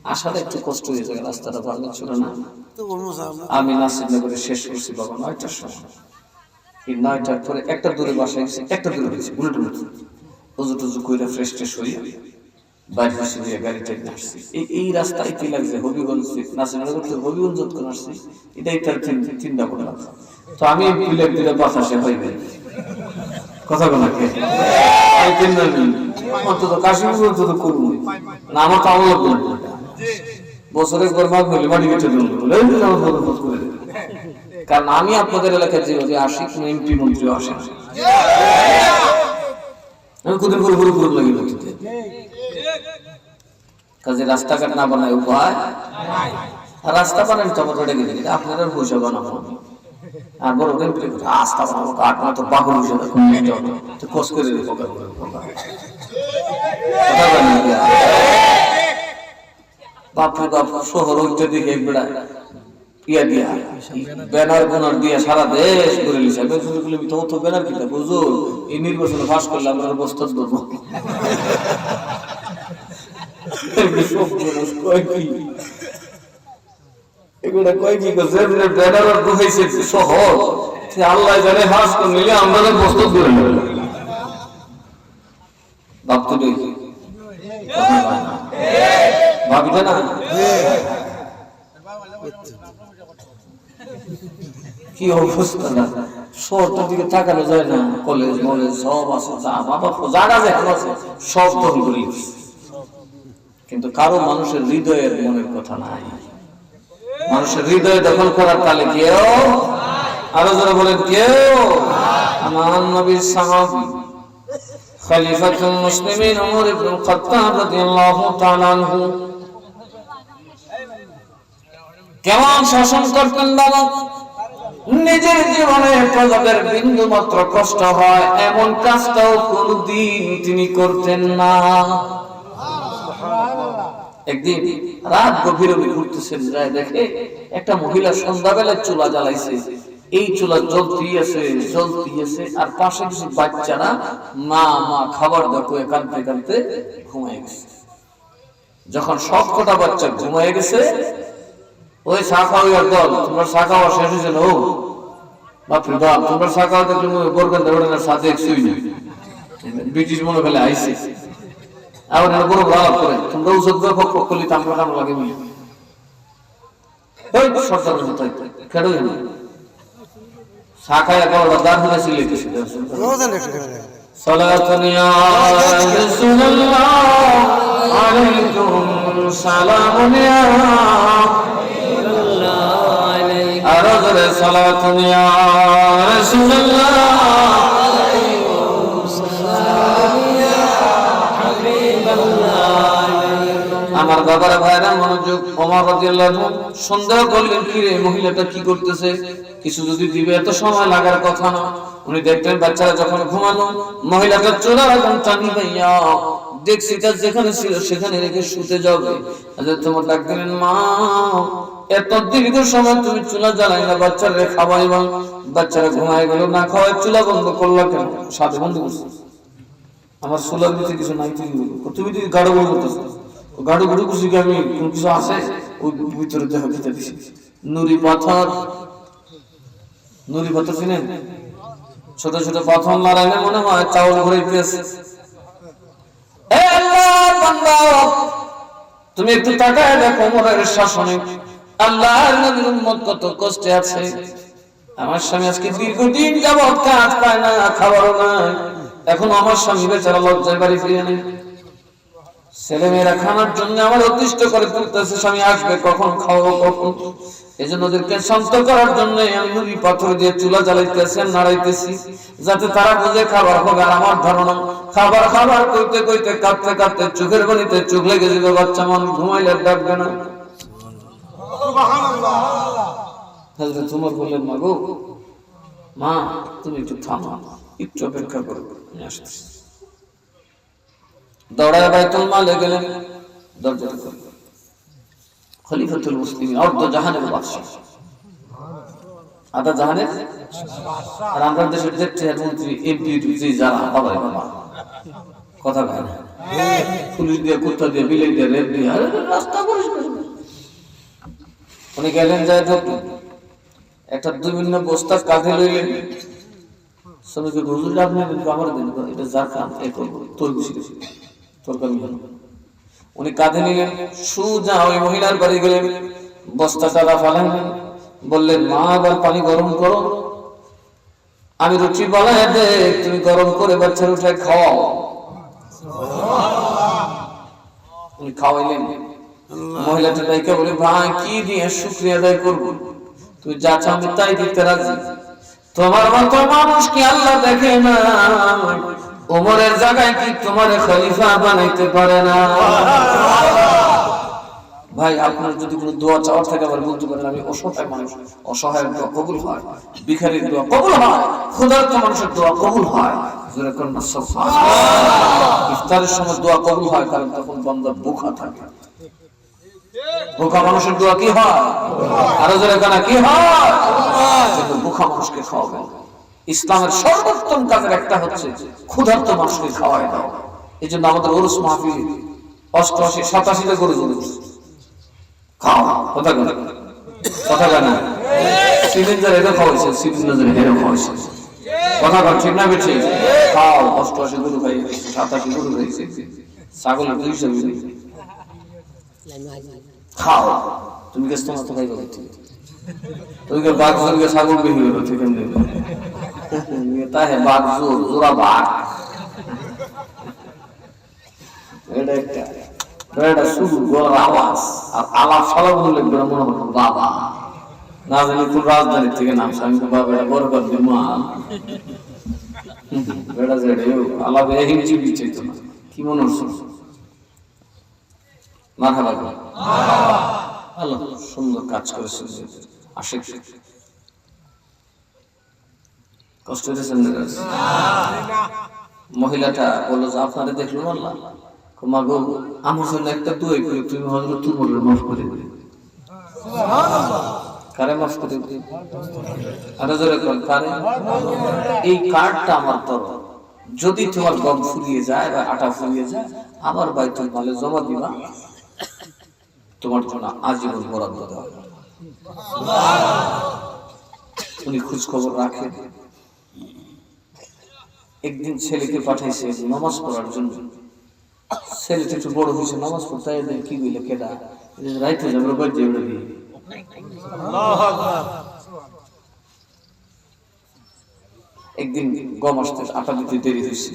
আসাটা একটু কষ্ট হয়ে যায় রাস্তাটা ভালো ছিল না আমি নাসিরনগরে শেষ করছি বাবা 9টার সময় এই 9টার পরে একটা দূরে বাসায় গেছি একটা দূরে গেছি উল্টো টুজু কইরা ফ্রেশ হইয়া বাইরে বসে দিয়ে গাড়িটা আসছি এই রাস্তায় কি লাগছে হবিগঞ্জ নাসিরনগর থেকে হবিগঞ্জ যতক্ষণ আসছি এটাই তার চিন্তা করলাম তো আমি পিলের দিলে বাতাসে হইবে কথা বলা কে অন্তত কাশ্মীর অন্তত করবো না আমার তো আমল করবো বছরের বরবাদ হলে বাড়ি গেছে কারণ আমি আপনাদের এলাকায় যে আসি কোন এমপি মন্ত্রী আসে আমি কোথায় করে করে করে লাগি বলতে কাজে রাস্তাঘাট না বানায় উপায় রাস্তা বানান তো আমার গেলে আপনারা পয়সা বানাবো আর বড় এমপি রাস্তা বানাবো কাঠ না তো পাগল হয়ে যাবে তো কষ্ট করে বাপরে বাপ শহর ওইটা দিকে বেড়ায় ইয়া দিয়া ব্যানার বোনার দিয়া সারা দেশ ঘুরে লিছে। তো ব্যানার কিতা বুঝুন, এই নির্বাচনে পাস করলে আমরা বস্তাদ দেবো। এগুলা কয় কি করছে ব্যানার ঢুকাইছে শহর, আল্লাহ জানে হাস করে নিলে আমরা বস্তাদ করে নেব। ভাবতে দেখি ভাবিটা না কি অবস্থা না, শহরটার দিকে তাকানো যায় না। কলেজ মলেজ সব আছে, জায়গা যেখানে আছে সব দখল করে নিচ্ছে। কিন্তু কারো মানুষের হৃদয়ের মনের কথা নাই। মানুষের হৃদয় দখল করার তালে কেউ, আরো যারা বলেন কেউ, আমার নবীর সাহাবী খলিফাতুল মুসলিমিন ওমর ইবনে খাত্তাব রাদিয়াল্লাহু তাআলা আনহু কেমন শাসন করতেন বাবা। নিজের জীবনে প্রজাদের বিন্দু মাত্র কষ্ট হয় এমন কাজটাও কোনদিন তিনি করতেন না। একদিন রাত গভীর ঘুরতেছেন, যায় দেখে একটা মহিলা সন্ধ্যাবেলায় চুলা জ্বালাইছে। এই চুলা জ্বলতেই আছে আর পাশে কিছু বাচ্চারা মা মা খাবার দেখে কাঁদতে কাঁদতে ঘুমায় গেছে। যখন সব কটা বাচ্চা ঘুমায় গেছে, ওই শাখাওয়ার দল, তোমরা শাখাওয়া শেষ হয়েছে না, ও বাপরে বাপ, তোমরা শাখাওয়া দেখলে বলবেন ওটা সাথে একশোই না, ব্রিটিশ মনে ফেলে আইসে আবার বড় ভালো করে তোমরা উজত পক্ষ করলে আমরা কাম লাগে সরকার খেড়ো শাখায় একেবারে দাঁড় হয়ে সিলেটেছে। সালাতুনিয়া রাসূলুল্লাহ আলাইকুম সালামুনিয়া আরজরে সালাতুনিয়া রাসূলুল্লাহ আলাইকুম সালামিয়া হাবিবাল্লাহ। আমার বাবারা ভাইরা মনোযোগ। ওমর রাদিয়াল্লাহু আনহু সন্দেহ করলেন, কি রে মহিলাটা কি করতেছে, কিছু যদি দিবে এত সময় লাগার কথা না। উনি দেখতেন বাচ্চারা যখন ঘুমানো, মহিলাটা চুলার আগুন টানি ভাইয়া ডেক্সিটা যেখানে ছিল সেখানে রেখে শুতে যাবে। তোমার ডাক দিলেন, মা এত দীর্ঘ সময় তুমি চুলা জ্বালাই না, বাচ্চারা খাওয়াইবা, বাচ্চারা ঘুমায় গেল, না খাওয়াই চুলা বন্ধ করলা কেন? সাথে বন্ধ করছো, আমার চুলার ভিতরে কিছু নাই, তুমি যদি গাড়ো বই করতেছো, গাড়ো গুড়ো খুশি আমি কোন কিছু আছে ওই ভিতরে দেখা দিতে দিছি। নুরি পাথর চিনেন? ছোট ছোট পাথর লড়াইলে মনে হয় চাউল ঘুরাইতেছে। তুমি একটু তাকায় দেখো ওমরের শাসনে আল্লাহর নবীর উম্মত কত কষ্টে আছে। আমার স্বামী আজকে দীর্ঘদিন যাবত কাজ পায় না, খাবারও নাই, এখন আমার স্বামী বেচারা লজ্জায় বাড়ি ফিরে নেই। ছেলেমেয়েরা খানার জন্য আমার অতিষ্ঠ করে তুলতেছে, স্বামী আসবে কখন, খাওয়াবো কখন। এই জন্য ওদেরকে শান্ত করার জন্য আমি নুড়ি পাথর দিয়ে চুলা জ্বালাইতেছি, নাড়াইতেছি, যাতে তারা বুঝে খাবার হবে। আর আমার ধারণা খাবার কইতে কইতে কাঁদতে কাঁদতে চোখের পানিতে চোখ লেগে যাবে, বাচ্চা মানুষ ঘুমাইলে ডাকবে না। হযরত ওমর বললেন, মা গো, মা তুমি একটু থামো, একটু অপেক্ষা করো, আমি আসতেছি। দৌড়ায় বাইতুল মালে গেলেন, দরজা খুললেন। খলিফাতুল মুসলিমিন, অর্ধ জাহানের বাদশা, আধা জাহানের। আর আমরা দেশের দেখতে মন্ত্রী এমপি যে যারা বাবা কথা বলে না, পুলিশ দিয়ে, কুত্তা দিয়ে, বিলেট দিয়ে, রেপ দিয়ে রাস্তা পরিষ্কার। উনি গেলেন, যায় ঢুকলেন, একটা বিভিন্ন বস্তা কাঁধে লইলেন। শ্রমিক হুজুর আপনি আমার দেন, এটা যার কাম এ করবো, তোর বেশি তোর কামি হলো। উনি কাঁধে নিলেন, সুজা ওই মহিলার বাড়ি গেলেন, বস্তাটা ফালাইলেন, বললেন, মা এবার পানি গরম করো, আমি রুটি বানায় দে, তুমি গরম করে বাচ্চার উঠায় খাওয়াও। উনি খাওয়াইলেন। মহিলাটা ডাইকা বলে, ভাই কি দিয়ে শুকরিয়া আদায় করবো, তুমি যা চাও আমি তাই দিতে রাজি। তোমার মতো মানুষ কি আল্লাহ দেখে না? ওমরের জায়গায় কি তোমার খলিফা বানাইতে পারে না? ভাই আপনার যদি কোনো দোয়া চাওয়ার থাকে আবার বলতে পারেন, আমি অসহায় মানুষ, অসহায়ের দোয়া কবুল হয়, ভিখারির দোয়া কবুল হয়, ক্ষুধার্ত মানুষের দোয়া কবুল হয়। ইফতারের সময় দোয়া কবুল হয়, কারণ তখন বান্দা ভুখা থাকে। ভুখা মানুষের দোয়া কি হয়? আরো জোরে কানা কি হয়? কিন্তু ভুখা মানুষকে খাওয়াবে। ইসলামের সর্বোত্তম কাজের একটা হচ্ছে ক্ষুধার্ত মানুষকে খাওয়াই দাও। এই জন্য আমাদের উরুস মাহফিল 88 87 গরু জবাই খাও। কথা বলে কথা বলে সিলিন্ডার এরও খাওয়াইছে, সিলিন্ডার এরও খাওয়াইছে। কথা বল ঠিক না বেঠি? খাও 88 গরু খাই, 87 গরু খাইছে, ছাগল 200 গরু খাও। তুমি কেস তোমার তো খাই বলে ঠিক তুমি কে বাঘ জোরকে ছাগল বেশি হলো ঠিক আছে এটা হে বাঘ জোর জোরা বাঘ এটা একটা এটা শুধু গলার আওয়াজ আর আলাপ সালাম বললে মনে হলো বাবা না জানি কোন রাজধানী থেকে নাম আমি তো বাবা এটা বড় করে মা এটা যে আলাপ এই জিবি চাইতো না কি মনে হচ্ছে মারহাবা আল্লাহ সুন্দর কাজ করেছে আশিক কষ্ট দিয়েছেন না মহিলাটা বললো যে আপনারা দেখলো আল্লাহ মাগো আমার জন্য একটা দোয়া করে তুমি হযরত উমরের মাফ করে দিবে সুবহানাল্লাহ কারে মাফ করে দিবে আর জোরে কোন কারে এই কার্ডটা আমার তরফ যদি তোমার গম ফুরিয়ে যায় বা আটা ফুরিয়ে যায় আমার বাইতুল মালে জমা দিবা তোমার জন্য আজীবন বরাদ্দ দেওয়া হবে। উনি খোঁজ খবর রাখেন। একদিন ছেলেকে পাঠাইছে নামাজ পড়ার জন্য। ছেলেটা একটু বড় হয়েছে নামাজ পড়তে কি বলে কেডা রাইতে যাবে বাড়ি যাবে একদিন গম আসতে আটা দিতে দেরি হয়েছে।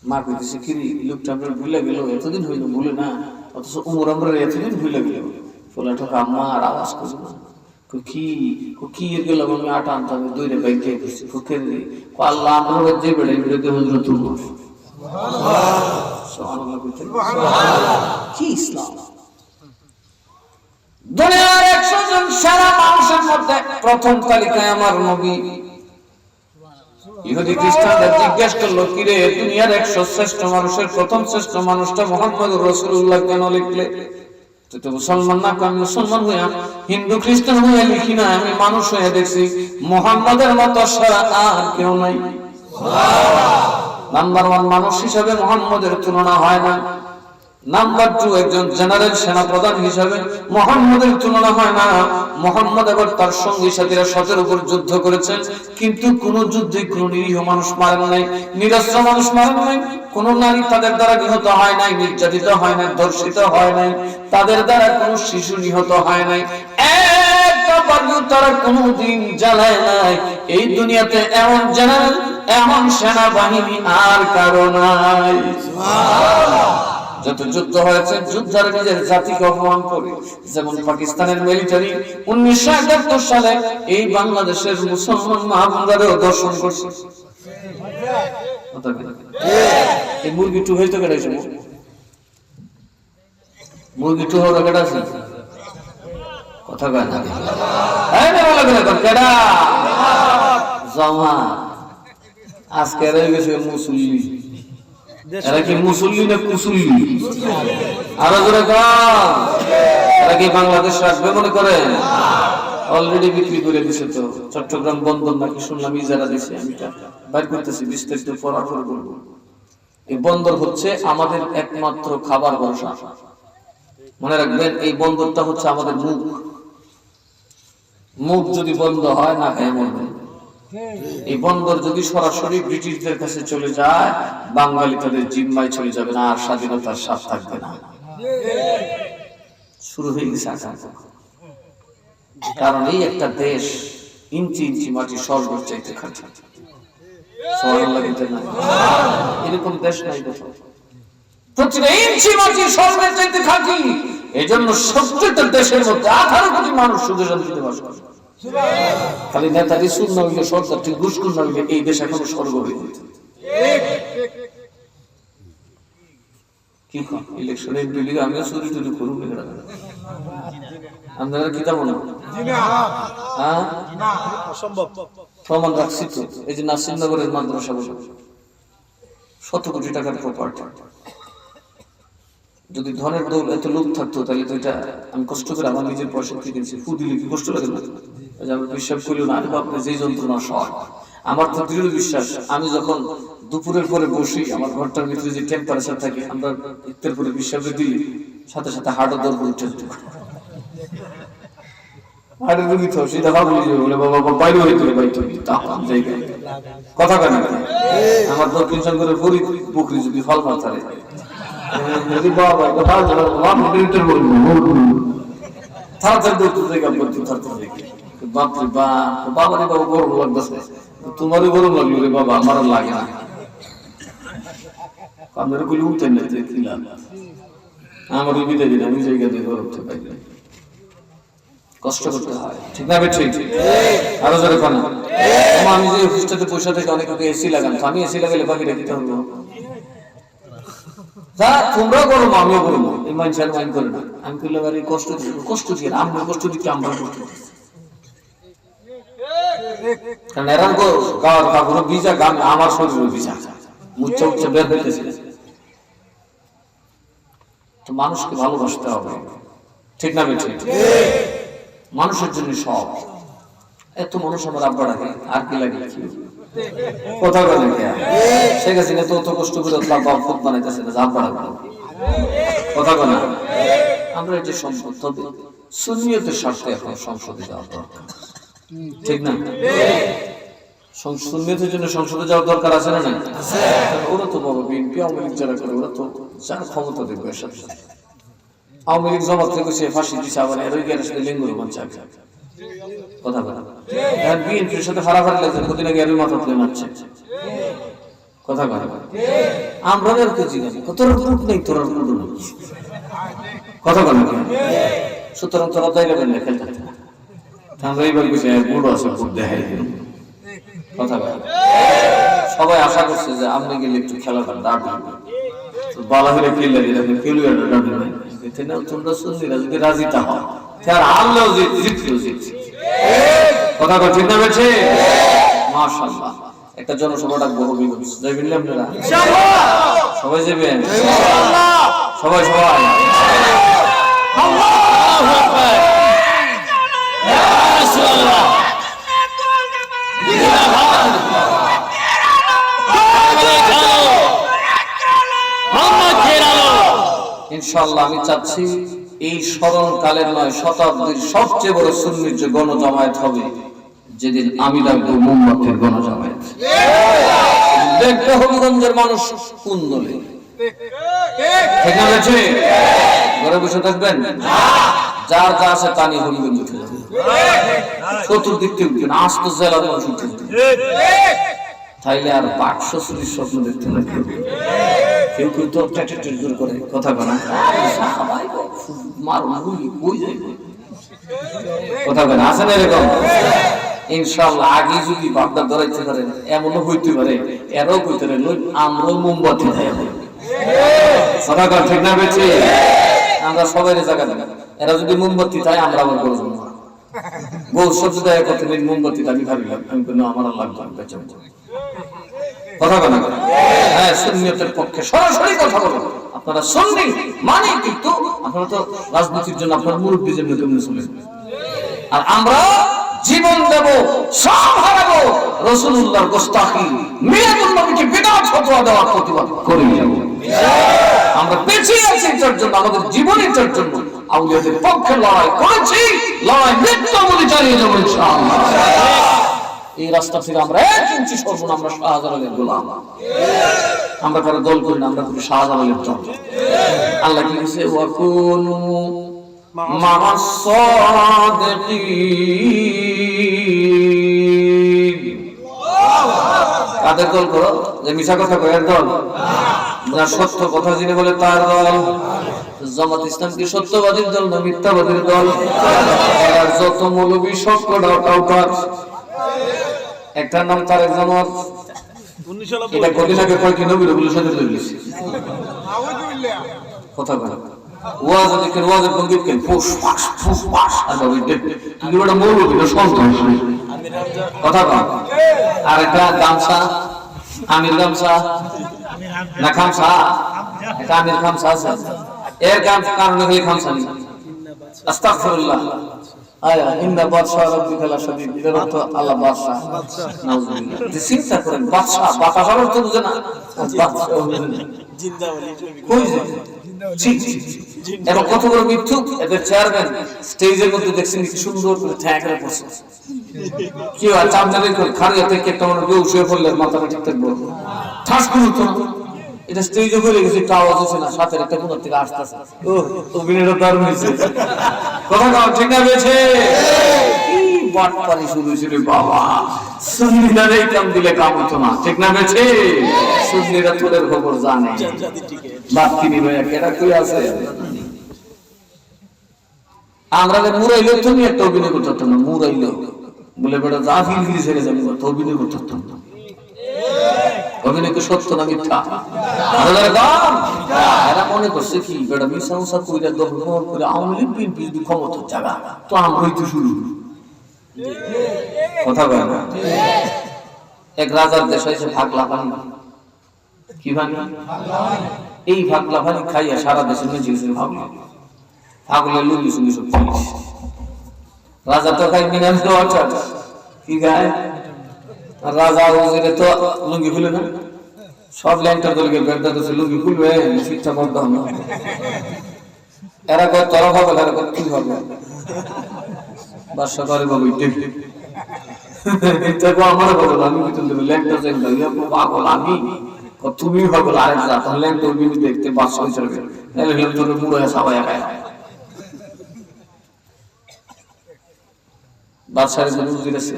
মা কইতেছে কি লোকটা আমরা ভুলে গেল এতদিন হইল ভুলে না অথচ উমর আমরা এতদিন ভুলে গেল ফলাটা আম্মা আর আওয়াজ করছে না কি কি এর গেল আমি আটা আনতাম দইরে বাইক দিয়ে করছি ফুকের আল্লাহ আমরা যে বেড়ে বেড়ে হজরত উমর সুবহানাল্লাহ কি ইসলাম দুনিয়ার 100 জন সারা মানুষের মধ্যে প্রথম তালিকায় আমার নবী। ইহুদি খ্রিস্টানরা জিজ্ঞেস করলো কিরে দুনিয়ার 100 শ্রেষ্ঠ মানুষের প্রথম শ্রেষ্ঠ মানুষটা মুহাম্মদুর রাসূলুল্লাহ কেন লিখলে? তুই তো মুসলমান না, আমি মুসলমান হইয়া হিন্দু খ্রিস্টান হইয়া লিখি না, আমি মানুষ হইয়া দেখছি মুহাম্মদের মতো সারা আর কেউ নাই। নাম্বার 1 মানুষ হিসাবে মুহাম্মদের তুলনা হয় না। নাম্বার 2 একজন জেনারেল সেনাপ্রধান হিসাবে মুহাম্মদের তুলনা হয় না। মুহাম্মদ এবার তার সঙ্গী সাথীরা 17 উপর যুদ্ধ করেছেন, কিন্তু কোন যুদ্ধে কোন নিরীহ মানুষ মারেন নাই, নিরস্ত্র মানুষ মারেন নাই, কোন নারী তাদের দ্বারা নিহত হয় নাই, নির্যাতিত হয় নাই, ধর্ষিত হয় নাই, তাদের দ্বারা কোন শিশু নিহত হয় নাই, একটা বাড়িও তারা কোনদিন জ্বালায় নাই। এই দুনিয়াতে এমন জেনারেল এমন সেনাবাহিনী আর কারো নাই। যত যুদ্ধ হয়েছে যুদ্ধের নিজের জাতিকে অপমান করে, যেমন পাকিস্তানের মিলিটারি 1971 সালে এই বাংলাদেশের মুসলমান মা-বোনদেরও দর্শন করছে। এই মুরগি টু হইতো কেটেছে, মুরগি টু হওয়ার কেটে আছে কথা কয় না কেডা জমা আজকে রয়ে গেছে মুসল্লি। এরা কি মুসল্লি না কুসুল্লি? আরো জোরে এরা কি বাংলাদেশ রাখবে মনে করেন? অলরেডি বিক্রি করে দিছে তো। চট্টগ্রাম বন্দর নাকি শুনলাম ইজারা দিছে, আমি বাইর করতেছি, বিস্তারিত পড়ার পর বলবো। এই বন্দর হচ্ছে আমাদের একমাত্র খাবার ভরসা। মনে রাখবেন এই বন্দরটা হচ্ছে আমাদের মুখ। মুখ যদি বন্ধ হয় না খেয়ে মরবে। এই বন্দর যদি সরাসরি ব্রিটিশদের কাছে চলে যায়, বাঙালি তাদের জিম্মায় চলে যাবে না, আর স্বাধীনতার স্বাদ থাকবে না। শুরু হয়ে গেছে আকাঙ্ক্ষা। কারণ এই একটা দেশ ইঞ্চি ইঞ্চি মাটি স্বর্গের চাইতে খাঁটি। এরকম দেশ নাই কোথাও। প্রতিটা ইঞ্চি মাটি স্বর্গের চাইতে খাঁটি। এই জন্য 70টা দেশের মধ্যে 18 কোটি মানুষ সুখে শান্তিতে বাস করে। খালি নেতাজি সুদ না হইলে, সরকার ঠিক ঘুষখোর না হইলে এই দেশ এখনো স্বর্গ হয়ে যেত। কি ইলেকশনে বিলি আমিও চুরি টুরি করুন, আপনারা কি তা মনে প্রমাণ রাখছি তো। এই যে নাসিরনগরের মাদ্রাসা 100 কোটি টাকার প্রপার্টি, যদি ধনের দৌল এত লোক থাকতো তাহলে তো এটা আমি কষ্ট করে আমার নিজের পয়সা কিনেছি, ফু দিলে কি কষ্ট লাগে না? আমি বিশ্বাস করিও না, আরে বাপরে যে যন্ত্রণা সয়। আমার তো দৃঢ় বিশ্বাস, আমি যখন দুপুরের পরে বসি আমার ঘরটার ভিতরে যে টেম্পারেচার থাকে, আমরা ইফতার পরে বিশ্বাসে দিই সাথে সাথে হার্টের দর উঠে যেত। হার্টের রোগী তো সেটা ভাবলি বলে বাবা বাইরে হইতে বাইতে জায়গায় কথা কেন আমার দক্ষিণ শঙ্করের ফরিদ পুকুরি যদি ফল মাথারে তোমারই গরম লাগলো রে বাবা, আমার লাগে না। আপনারা গুলি উঠতেন না, আমার বিদায় দিন, আমি জায়গা দিয়ে উঠতে পারি, কষ্ট করতে হয়, ঠিক না? ঠিক আরো জোরে কোন আমি যে অফিসটাতে পয়সা থেকে অনেক এসি লাগান, আমি এসি লাগালে বাকিটা দিতে হবে। তোমরাও করো, আমিও করবো, এই মানুষের মাইন্ড করে না। আমি করলে আবার এই কষ্ট কষ্ট দিয়ে আমরা কষ্ট দিচ্ছি, আমরা কষ্ট কারণ এরা গাওয়ার কাপড় ভিজা, গান আমার শরীরে ভিজা, মুচ্ছা উচ্চা বের হইতেছে। তো মানুষকে ভালোবাসতে হবে, ঠিক না? ঠিক মানুষের জন্য সব। এত মানুষ আমার আব্বা ডাকে, আর কি লাগে? কথা বলে শেখ হাসিনা তো অত কষ্ট করে ফুট বানাইতেছে না, আব্বা ডাকে কথা বলে। আমরা এই যে সম্পদ, তবে সুন্নিয়তের স্বার্থে এখন সংসদে যাওয়া দরকার, ঠিক না? সুন্নিয়তের জন্য সংসদে যাওয়ার দরকার আছে না? নাই? ওরা তো বড় বিএনপি আওয়ামী লীগ যারা করে, ওরা তো যার ক্ষমতা দেখবে এর সাথে আওয়ামী লীগ জমা থেকে সে ফাঁসি দিচ্ছে, আবার এরই গ্যারের সাথে লিঙ্গ রোমান চাকরি কথা বলা। বিএনপির সাথে ফাড়াফাড়ি লাগছে, প্রতিদিন আগে এরই মাথা তুলে নাচ্ছে কথা বলা। আমরা তো জিজ্ঞাসা তোর ফুট নেই, তোর ফুট নেই কথা বলা। সুতরাং তোরা জায়গা না খেলতে আমরা এইবার কিছু বুড়ো আছে, ফুট দেখাই দিল কথা বলা। সবাই আশা করছে যে আপনি গেলে একটু খেলাটা দাঁড় বালা হলে খেলে দিলাম, খেলুয়াটা দাঁড় নাই। তোমরা সুন্নিরা যদি রাজি তা হও, আল্লাহ জিতলেও জিতছে কথা ঠিক না? বেছে মাশাআল্লাহ একটা জনসভা ডাকবো হবিগঞ্জ, যাইবেন না আপনারা? সবাই যাবেন? সবাই সবাই আল্লাহু আকবার, ইয়া রাসূলুল্লাহ, ইনশাআল্লাহ। আমি চাচ্ছি এই স্মরণকালের নয়, শতাব্দীর সবচেয়ে বড় সুন্নির যে গণজামায়াত হবে, যেদিন আমি ডাকবো মোমবাতির গণজামায়াত। দেখতে হবিগঞ্জের মানুষ কোন দলে, ঠিক না? ঘরে বসে থাকবেন, যার যা আছে তা নিয়ে হবিগঞ্জ উঠে যাবে, চতুর্দিক থেকে উঠবেন, আস্ত জেলার মানুষ উঠে তাইলে আর বাক্স চুরির স্বপ্ন দেখতে না। কেউ কেউ তো জোর করে কথা বলা কথা বলে আছে না এরকম? ইনশাআল্লাহ আগে যদি বাগদা ধরাইতে পারেন, এমনও হইতে পারে এরাও কইতে পারে আমরাও মোমবাতি দেয় কথা কর, ঠিক না? বেছে আমরা সবাই জায়গা দেব, এরা যদি মোমবাতি চায় আমরা আবার করে দেবো। গৌ সহ্য দেয় কত মোমবাতি আমি ভাবিলাম, আমি কোনো আমার লাগবে বেঁচে কথা বলা। হ্যাঁ, সুন্নিয়তের পক্ষে সরাসরি কথা বলো। আপনারা সুন্নি মানে কিন্তু আপনারা তো রাজনীতির জন্য আপনার মুরব্বীর জন্য কেমন চলে, আর আমরা জীবন দেব, সব হারাবো, রাসূলুল্লাহর গোস্তাখি মিলাদুন নবীকে বিদআত ফতোয়া দেওয়ার প্রতিবাদ করে যাব। আমরা বেঁচে আছি এর জন্য, আমাদের জীবনের জন্য আউলিয়াদের পক্ষে লড়াই করেছি, লড়াই মৃত্যু বলে চালিয়ে যাবো ইনশাআল্লাহ। এই রাস্তা থেকে আমরা 1 ইঞ্চি সরব না, আমরা শাহজালালের গোলাম। আমরা কারো দল করি না, আমরা করি শাহজালালের দল। আল্লাহ কি বলেছে? ওয়াকুনু মা'আস সাদিকিন। কাদের দল করো? যে মিছা কথা কয় এর দল, না সত্য কথা যিনি বলে তার দল। জামাত ইসলাম কি সত্যবাদীর দল না মিথ্যাবাদীর দল? আর যত মৌলবী সব কটাও একটার নাম তারেক জানোয়ার, এটা কদিন আগে কয়েকটি নবীর ওগুলোর সাথে লেগেছে কথা বলে। ওয়াজ দেখেন, ওয়াজের সঙ্গীত কেন ফুস ফাস ফুস ফাস, আর বাবা তুমি ওটা মৌলবী না সন্ত্রাস কথা বল। আর একটা গামছা, আমির গামছা না খামসা, একটা আমির খামসা আছে এর কারণে খালি খামসানি আস্তাগফিরুল্লাহ আয়া ইন্না বাদশা রাব্বিকা লাশাদীদ এর অর্থ আল্লাহ বাদশা নাউজুবিল্লাহ চিন্তা করেন বাদশা বাদশার অর্থ বুঝে না বাদশা জিন্দা বলি কই এবং কত বড় মিথ্যুক এদের চেয়ারম্যান স্টেজের মধ্যে দেখছেন কি সুন্দর করে ঠ্যাকরে পড়ছে কি আর চামচামি করে খাড়িয়া থেকে একটা মনে কেউ শুয়ে পড়লে মাথাটা ঠিক থাকবো ঠাস করে উঠতো না এটা স্টেজে হয়ে গেছে একটা আওয়াজ হচ্ছে না সাথে একটা কোন থেকে আসতেছে ও অভিনয়টা দারুণ হয়েছে কথা কাও ঠিক না বেছে এই বাটপারি শুরু ছিল বাবা সুন্নিরা এই কাম দিলে কাম হতো না ঠিক না বেছে সুন্নিরা তোদের খবর জানে বাকিনি ভাই কেডা কই আছে আমরা মুরাইলে তুমি একটা অভিনয় করতে না মুরাইলে বলে বেটা যা ফিল ছেড়ে যাবে তো অভিনয় করতে না অভিনয় কি সত্য না মিথ্যা আমাদের গান এরা মনে করছে কি বেটা মিশা উসা কইরা দখল করে আওয়ামী লীগ বিএনপি ক্ষমতা জায়গা তো আমরাই তো শুরু কথা বলে না এক রাজার দেশ হয়েছে ভাগলা পানি কি ভানি এই ভাগলা পানি খাইয়া সারা দেশে মেজে গেছে ভাগলা ভাগলে লুঙ্গি সুঙ্গি সব পুলিশ রাজা তো খাই মিনার ওয়াটার কি গায় রাজা ওজিরে তো লুঙ্গি খুলে না সব ল্যাংটার দলকে বেড়া তো লুঙ্গি খুলবে শিক্ষা করতে হবে এরা কয় তরফ হবে এরা কয় কি হবে বাদশা করে বাবু এটা আমার বলো আমি ভিতর দেবে ল্যাংটা যাই ইয়া পাগল আমি তুমি পাগল আরেক যা তাহলে ল্যাংটা বিনি দেখতে বাদশা হয়ে যাবে তাহলে তোর মুড়ে সবাই একা বাদশার জন্য উজির আছে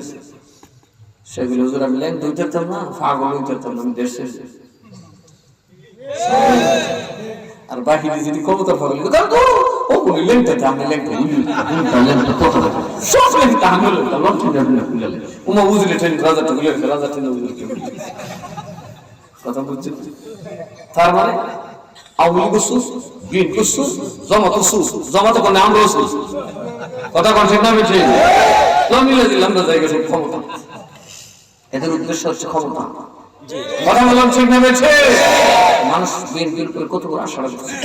সেগুলো হুজুর আমি ল্যাং দুইটাতাম না পাগল হইতাম আমি দেশে আর বাকি যদি কবুতা পাগল কারণ তো ও বলি ল্যাংটা আমি ল্যাংটা ল্যাংটা কত সব ল্যাংটা আমি ল্যাংটা লক্ষ্মী না খুলে উমা উজিরে ঠেন রাজাটা খুলে রাজা ঠেন উজির কথা বুঝছেন তার মানে আওয়ামী লীগ সুস বিএনপি সুস জামাত সুস জামাত কোন আমরা সুস কথা কোন ঠিক না বেঠে মিলে দিলাম না জায়গা সব ক্ষমতা এদের উদ্দেশ্য হচ্ছে ক্ষমতা কথা বললাম ঠিক না বেঠে মানুষ বিএনপির উপরে কত বড় আশা রাখছে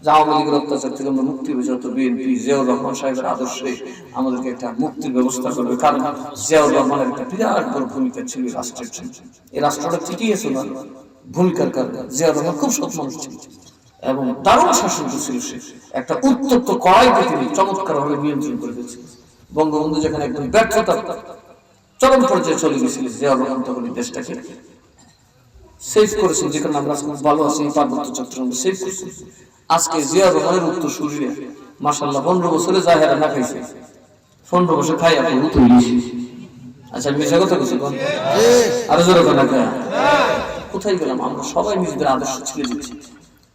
আওয়ামী লীগের অত্যাচার থেকে আমরা মুক্তি পেয়েছি তো বিএনপি জিয়াউর রহমান সাহেবের আদর্শে আমাদেরকে একটা মুক্তির ব্যবস্থা করবে কারণ জিয়াউর রহমানের একটা বিরাট বড় ভূমিকা ছিল রাষ্ট্রের এই রাষ্ট্রটা ঠিকই আছে না ভূমিকার কারণে জিয়াউর রহমান খুব সৎ মানুষ ছিল এবং দারুণ শাসন করছিল সে একটা উত্তপ্ত কড়াইকে তিনি চমৎকার ভাবে নিয়ন্ত্রণ করে দিয়েছিল বঙ্গবন্ধু যেখানে একদম ব্যর্থতা চরম পর্যায়ে চলে গেছিল জিয়াউর রহমান তখন দেশটাকে সেভ করেছেন যেখানে আমরা ভালো আছি পার্বত্য চট্টগ্রাম সেভ করেছি আজকে জিয়াউর রহমানের উত্তর শরীরে মাশাআল্লাহ 15 বছরে জাহেরা না খাইছে 15 বছর খাই আপনি তৈরি আচ্ছা মিশা কথা কিছু কোন আরো জোরে কথা কয় কোথায় গেলাম আমরা সবাই নিজেদের আদর্শ ছেড়ে দিচ্ছি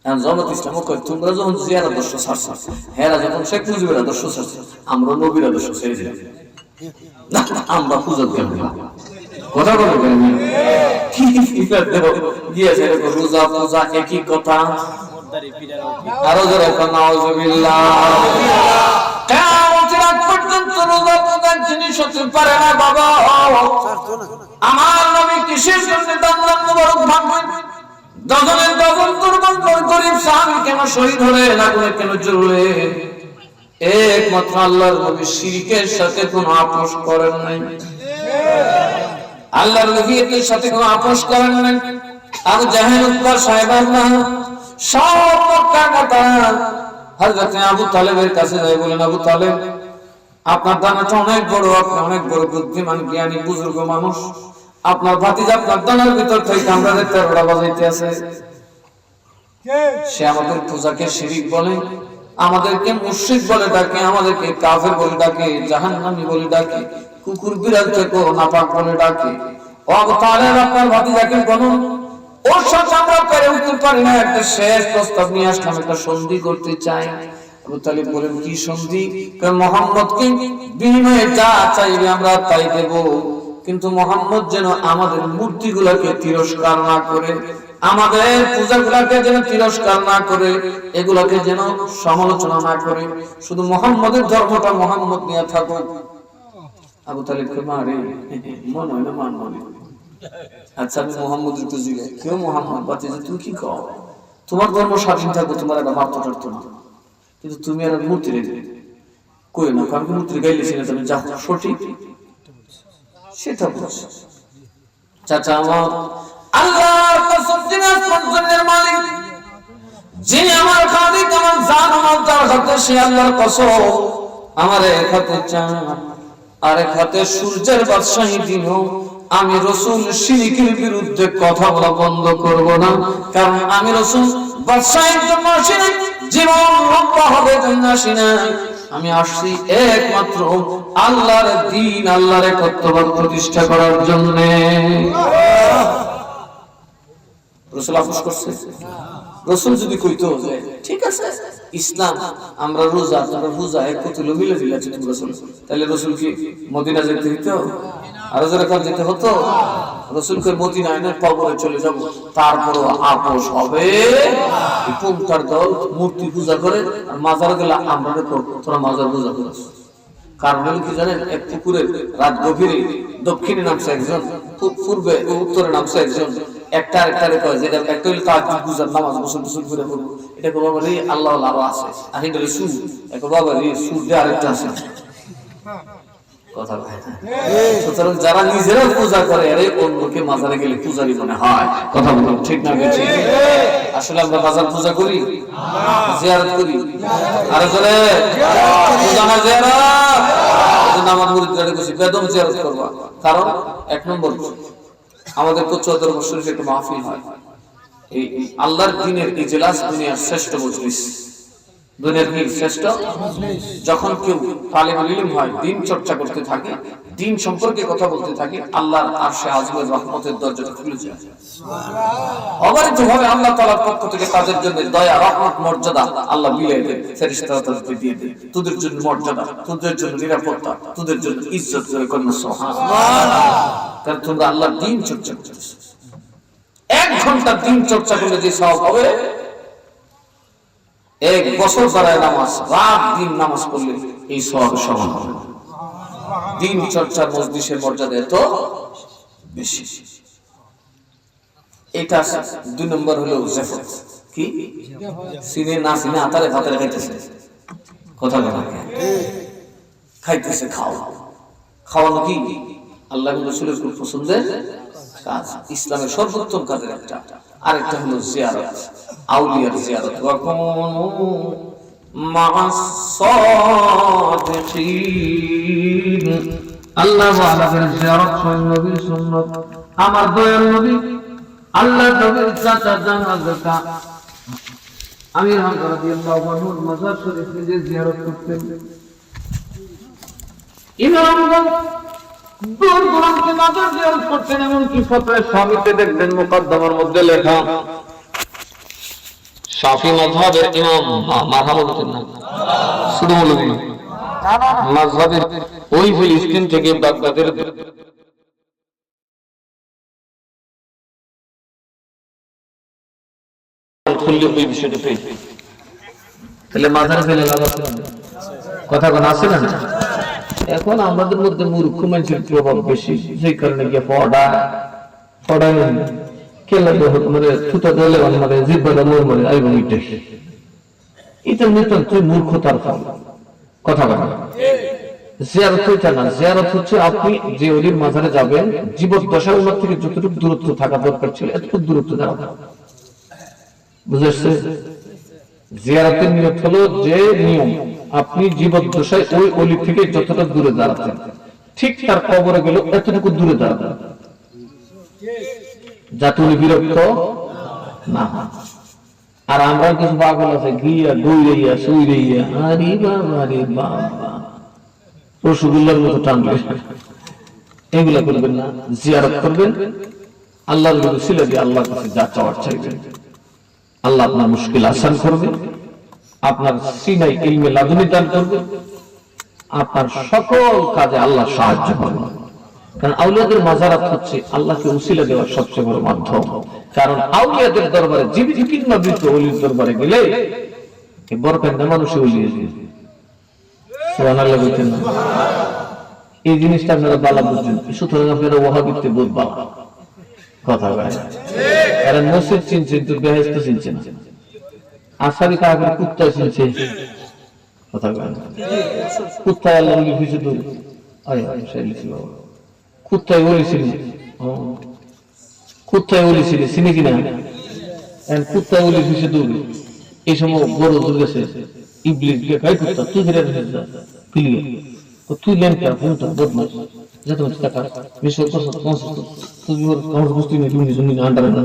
এখন জামাত ইসলাম কয় তোমরা যখন জিয়ার আদর্শ ছাড়ছো হেরা যখন শেখ মুজিবের আদর্শ ছাড়ছো আমরা নবীর আদর্শ ছেড়ে দিলাম আমরা পূজা করব কথা বলে কেন কি গিয়েছে রোজা পূজা একই কথা আরো জোরে নাউজুবিল্লাহ কিয়ামতের আগ পর্যন্ত রোজা পূজা জিনিস হতে পারে না বাবা আমার নবী কিসের জন্য দান মুবারক ভাঙবেন দজনের দজন কুরবান গরিব সাহাবী কেন শহীদ হলে আগুনে কেন জ্বললে একমাত্র আল্লাহর নবী শিরকের সাথে কোনো আপোষ করেন নাই আল্লাহর নবীর সাথে কোনো আপোষ করেন নাই আর জাহেল উত্তর সাহেবাল্লাহ সব মক্কা কথা হযরত আবু তালেবের কাছে যায় বলেন আবু তালেব আপনার দানাটা অনেক বড় আপনি অনেক বড় বুদ্ধিমান জ্ঞানী বুজুর্গ মানুষ আপনার ভাতিজা আপনার দানার ভিতর থেকে আমরা তেরোটা বাজাইতে আছে সে আমাদের পূজাকে শিরিক বলে আমাদেরকে মুশরিক বলে ডাকে আমাদেরকে কাফের বলে ডাকে জাহান্নামী বলে ডাকে কুকুর বিড়াল থেকে নাপাক বলে ডাকে ও আবু তালেব আপনার ভাতিজাকে কোন ওর সাথে আমরা পেরে উঠতে পারি না একটা শেষ প্রস্তাব নিয়ে আসলাম একটা সন্ধি করতে চাই আবু তালেব বলেন কি সন্ধি মুহাম্মদকে বিনিময়ে যা চাইবে আমরা তাই দেব কিন্তু মুহাম্মদ যেন আমাদের মূর্তিগুলোকে তিরস্কার না করে আমাদের পূজাগুলোকে যেন তিরস্কার না করে এগুলোকে যেন সমালোচনা না করে শুধু মুহাম্মদের ধর্মটা মুহাম্মদ নিয়ে থাকুক আবু তালেবকে মারে মন হয় না মান মনে আচ্ছা আমি মুহাম্মদের তো জিজ্ঞাসা কেউ মুহাম্মদ বাতিজা তুই কি কও তোমার ধর্ম স্বাধীন থাকবো, তোমার একটা মারতে টারতো না, কিন্তু তুমি আর মূর্তি রেখে কই না, কারণ মূর্তি গাইলেছি না তুমি যা সঠিক সেটা বলছো। চাচা আমার আল্লাহর কসম, যিনি আসমান জমিনের মালিক, যিনি আমার খালিক, আমার জান আমার তার হাতে, সে আল্লাহর কসম, আমার এক হাতে চাঁদ আর এক হাতে সূর্যের বাদশাহী দিনও আমি রাসূল শিরকের বিরুদ্ধে কথা বলা বন্ধ করব না। কারণ আমি রাসূল বাদশাহীর জন্য আসি না, জীবন রক্ষা হবে জন্য আসি না। আমি আসছি একমাত্র আল্লাহর দ্বীন, আল্লাহর একত্ববাদ প্রতিষ্ঠা করার জন্য। রাসূল আফসোস করছে। রাসূল যদি কইতো যে ঠিক আছে ইসলাম আমরা রোজা তোমরা রোজা এক কতলো মিলে দিলাছে তুমি রাসূল, তাহলে রাসূল কি মদিনা যেতে হতো? আর যারা কাজ যেতে হতো? রাসূলকে মদিনায় না কবরে চলে যাব, তারপরও আপোষ হবে। এই পুমটার দল মূর্তি পূজা করে আর মাজার গেলে আমরা দেখো তোরা মাজার পূজা করছ। কারণ হলো কি জানেন, এক পুকুরের রাত গভীরে দক্ষিণে নামছে একজন, পূর্বে উত্তরে নামছে একজন, একটা আরেকটারে কয় যেটা একটা হইলো তাহাজ্জুদ পূজার নামাজ গোসল গোসল করে করব, এটা কো বাবা রে আল্লাহ আরো আছে, আর এটা সুর, এক বাবা রে সুর দিয়ে আরেকটা আছে। কথা বলে সুতরাং যারা নিজেরা পূজা করে আরে অন্যকে মাজারে গেলে পূজারি মনে হয়। কথা বলুন ঠিক না বেঠিক? আসলে আমরা মাজার পূজা করি, জিয়ারত করি, আর জোরে পূজা না জিয়ারত। এজন্য আমার মুরিদরা কইছে বেদম জিয়ারত করবা, কারণ এক নম্বর আমাদের ৭৪ বছরের একটা মাহফিল হয়, এই আল্লাহর দ্বীনের ইজলাস দুনিয়ার শ্রেষ্ঠ মজলিস, দুনিয়ার কি শ্রেষ্ঠ মজলিস। যখন কেউ তালিবুল ইলম হয়, দ্বীন চর্চা করতে থাকে, দ্বীন সম্পর্কে কথা বলতে থাকে, আল্লাহর আরশে আযমের রহমতের দরজাটা খুলে যায়। সুবহানাল্লাহ। অবারিতভাবে আল্লাহ তাআলার পক্ষ থেকে তাদের জন্য দয়া, রহমত, মর্যাদা আল্লাহ মিলিয়ে দেন, ফেরেশতারা তাদেরকে দিয়ে দেন। তোদের জন্য মর্যাদা, তোদের জন্য নিরাপত্তা, তোদের জন্য ইজ্জত করে কন্যা সুবহানাল্লাহ। কারণ তোমরা আল্লাহর দ্বীন চর্চা করতেছো। 1 ঘন্টা দ্বীন চর্চা করলে যে সওয়াব হবে, 1 বছর যারা নামাজ রাত দিন নামাজ পড়লে এই সওয়াব সমান হবে। দ্বীন চর্চার মজলিসের মর্যাদা এত বেশি। এটা 2 নম্বর হলো জাফত। কি সিনে না সিনে আতারে ভাতারে খাইতেছে, কথা বলা খাইতেছে, খাওয়ানো কি আল্লাহ রাসূলের খুব পছন্দের কাজ, ইসলামের সর্বোত্তম কাজের একটা। আরেকটা হলো জিয়ারত, আউলিয়ার জিয়ারত। ওয়া কুনু মা'আস সাদিকিন, আল্লাহ ওয়ালাদের জিয়ারত নবীর সুন্নাত। আমার দয়াল নবী আল্লাহ নবীর চাচা জানাজা আমির হামজা রাদিয়াল্লাহু আনহুর মাজার শরীফ নিজে জিয়ারত করতেন। ইমামগণ দূর দূরান্তে মাজার জিয়ারত করতেন। এমনকি ফতোয়া শাফিতে দেখবেন মুকদ্দমার মধ্যে লেখা, শাফি মাযহাবের ইমাম মারহাবা বলতেন না, শুধু মৌলভী মাযহাবের ওই ফিলিস্তিন থেকে বাগদাদের খুললে ওই বিষয়টা পেয়ে, তাহলে মাথার ফেলে লাভ আছে না? কথা কোন আছে না? এখন আমাদের মধ্যে মূর্খ মানুষের প্রভাব বেশি, সেই কারণে গিয়ে পড়ায় কেলা মানে থুতা দিলে মানে জিহ্বাটা মরমরে এবং এটা নিতান্ত মূর্খতার ফল। কথা বলা জিয়ারত হইতে না, জিয়ারত হচ্ছে আপনি যে ওলির মাজারে যাবেন, জীবদ্দশায় ওনার থেকে যতটুকু দূরত্ব থাকা দরকার ছিল এতটুকু দূরত্ব যাওয়া। বুঝেছে? জিয়ারতের নিয়ত হলো যে নিয়ম আপনি জীবদ্দশায় ওই ওলি থেকে যতটা দূরে দাঁড়াতেন, ঠিক তার কবরে গেল এতটুকু দূরে দাঁড়াতেন, যাতে উনি বিরক্ত না। আর আমরা কিছু পাগল আছে গিয়া দৌড়াইয়া সইরাইয়া, আরে বাবা রে বাবা, রসগোল্লার মতো টানবে, এগুলা করবেন না। জিয়ারত করবেন, আল্লাহর ওসিলা দিয়ে আল্লাহর কাছে যা চাওয়ার চাইবেন, আল্লাহ আপনার মুশকিল আসান করবে, আপনার সিনাই ইলমে লাদুনি দান করবে, আপনার সকল কাজে আল্লাহ সাহায্য করবে। কারণ আউলিয়াদের মাজারাত হচ্ছে আল্লাহকে উসিলা দেওয়ার সবচেয়ে বড় মাধ্যম। কারণ আউলিয়াদের দরবারে জীবিত মৃত ওলির দরবারে গেলে বড় কান্দা মানুষে উলিয়ে যায়। সুবহানাল্লাহ বলতেন না? এই জিনিসটা আপনারা বালা বুঝছেন, সুতরাং আপনারা ওয়াহাবিতে বুঝবা কথা বলে। কারণ মসজিদ চিনছেন তো বেহেশত চিনছেন, আসারি কাকে কুত্তা শুনছে কথা কয় না কুত্তা আল্লাহ বলি কিছু দূর আয় আয় শাইলিছি বাবা কুত্তায় বলেছিল কুত্তায় বলেছিল চিনি কিনা কুত্তায় বলি কিছু দূর এই সময় বড় দূর গেছে ইবলিস গাই কুত্তা তুই ফিরে ফিলিয়ে তুই লেনটা ফোনটা বদমাস যেতে হচ্ছে টাকা মিশর কসত কসত তুই ওর আমার বস্তু নিয়ে তুমি জন্য আন্ডারে না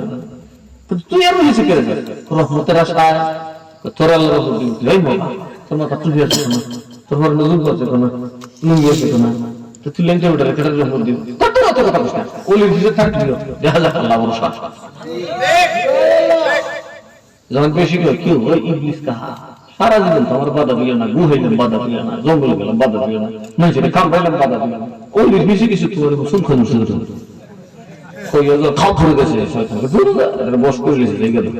তুই আর বলিস কে রহমতের আশায় তোর আল্লাহ রহমত দিবি এই বাবা তোর মাথা তুই আছে না তোর মনে নজর করছে না লুঙ্গি আছে না তো তুই লেনটা ওটা কেটে রহমত দিবি কত কত কথা বলছ ওলি দিতে থাকবি দেখা যাক আল্লাহ ভরসা যখন বেশি করে কি ওই ইবলিস কাহা সারা জীবন তো আমার বাধা দিল না গুহাইলাম বাধা দিল না জঙ্গলে গেলাম বাধা দিল না মানুষের কাম পাইলাম বাধা দিল না ওই বেশি কিছু তোমার শুনখো মুসুর খাও ফুরে গেছে বস করে গেছে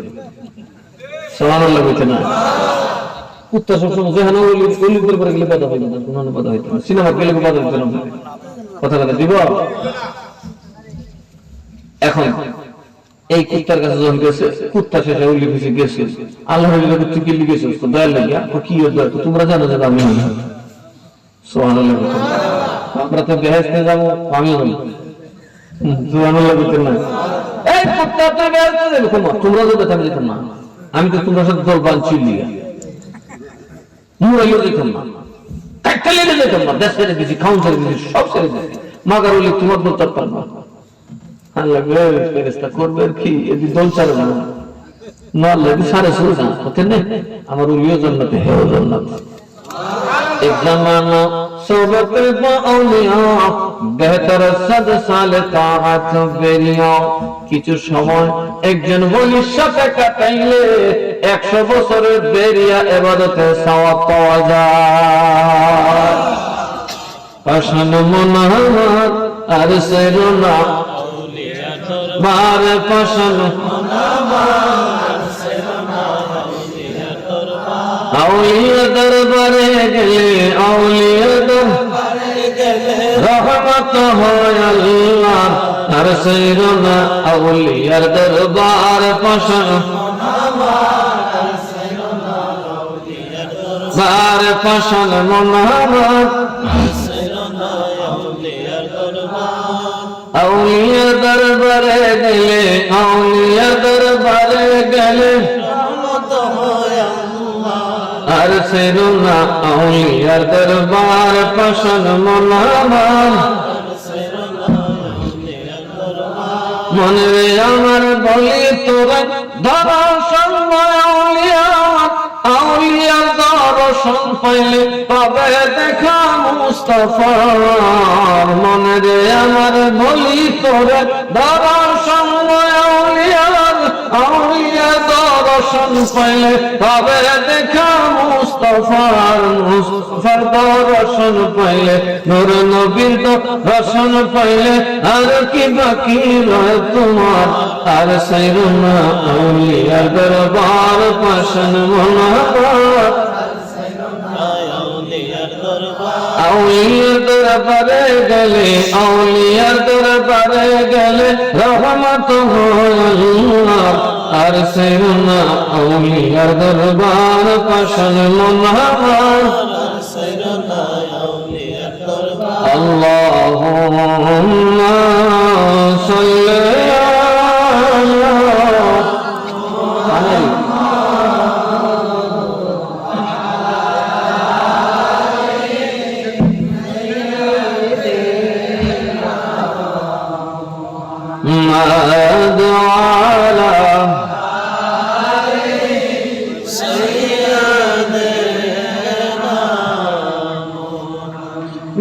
সুবহানাল্লাহ বলছে না কুত্তা সবসময় যেখানে ওলি করে গেলে বাধা হইতো না কোনো বাধা হইতো না সিনেমা গেলে বাধা হইতো না কথা কথা দিব এখন এই কুত্তার কাছে যখন গেছে কুত্তা শেষে উল্লি খুশি গেছে আল্লাহ তুই কি লিখেছিস তো দয়াল লাগিয়া কি তোমরা জানো যে আমি হই সুবহানাল্লাহ আমরা তো বেহেশতে যাবো আমিও হই সুবহানাল্লাহ বলতেন না এই কুত্তা তো বেহেশতে যাবে তোমরা তো বেতা যেতাম না আমি তো তোমরা সাথে দরবান চিল্লি মুরাইও যেতাম না কাইকালে যেতাম না দেশ ছেড়ে দিয়েছি খাউন ছেড়ে দিয়েছি সব ছেড়ে দিয়েছি মাগার উল্লি তোমার বলতে পারবো আল্লাহ ফেরেশতা করবে কি এদি দল চালে না না লাগি সারে সুরজা হতে নেই আমার উলিও জান্নাতে হেও জান্নাত এক জামানা সোবত বাউলিয়া বেহতর সদ সালে তাআত বেরিয়া কিছু সময় একজন ওলির সাথে কাটাইলে 100 বছরের বেরিয়া ইবাদতে সওয়াব পাওয়া যায় পাশান মনাহাত আর সেরনা বারে পাশান আউলিয়া দরবারে গেলে আউলিয়া দরবারে গেলে রহমত হয় আল্লাহ আর সেরনা আউলিয়ার দরবার পাশান বারে পাশান মনাহাত আউলিয়া দরবারে গেলে আউলিয়া দরবারে গেলে রহমত হয় আল্লাহ আর সেরুনা আউলিয়ার দরবার পাশান মনামান মনে রে আমার বলি তোরা ধরা সময় আউলিয়া আউলিয়ার দর্শন পাইলে পাবে দেখা মুস্তাফার মনে রে আমার বলি তোরে দর্শন আউলিয়ার আউলিয়ার দর্শন পাইলে পাবে দেখা মুস্তাফার মুস্তাফার দর্শন পাইলে নূর নবীর দর্শন পাইলে আর কি বাকি রয় তোমার আর সাইরুনা আউলিয়ার দরবার পাশান মনাহাত আউলিয়ার দরবারে গেলে আউলিয়ার দরবারে গেলে রহমত হয় আল্লাহ আর সাইরুনা আউলিয়ার দরবার পাশান মনাহাত আল্লাহুম্মা সাল্লি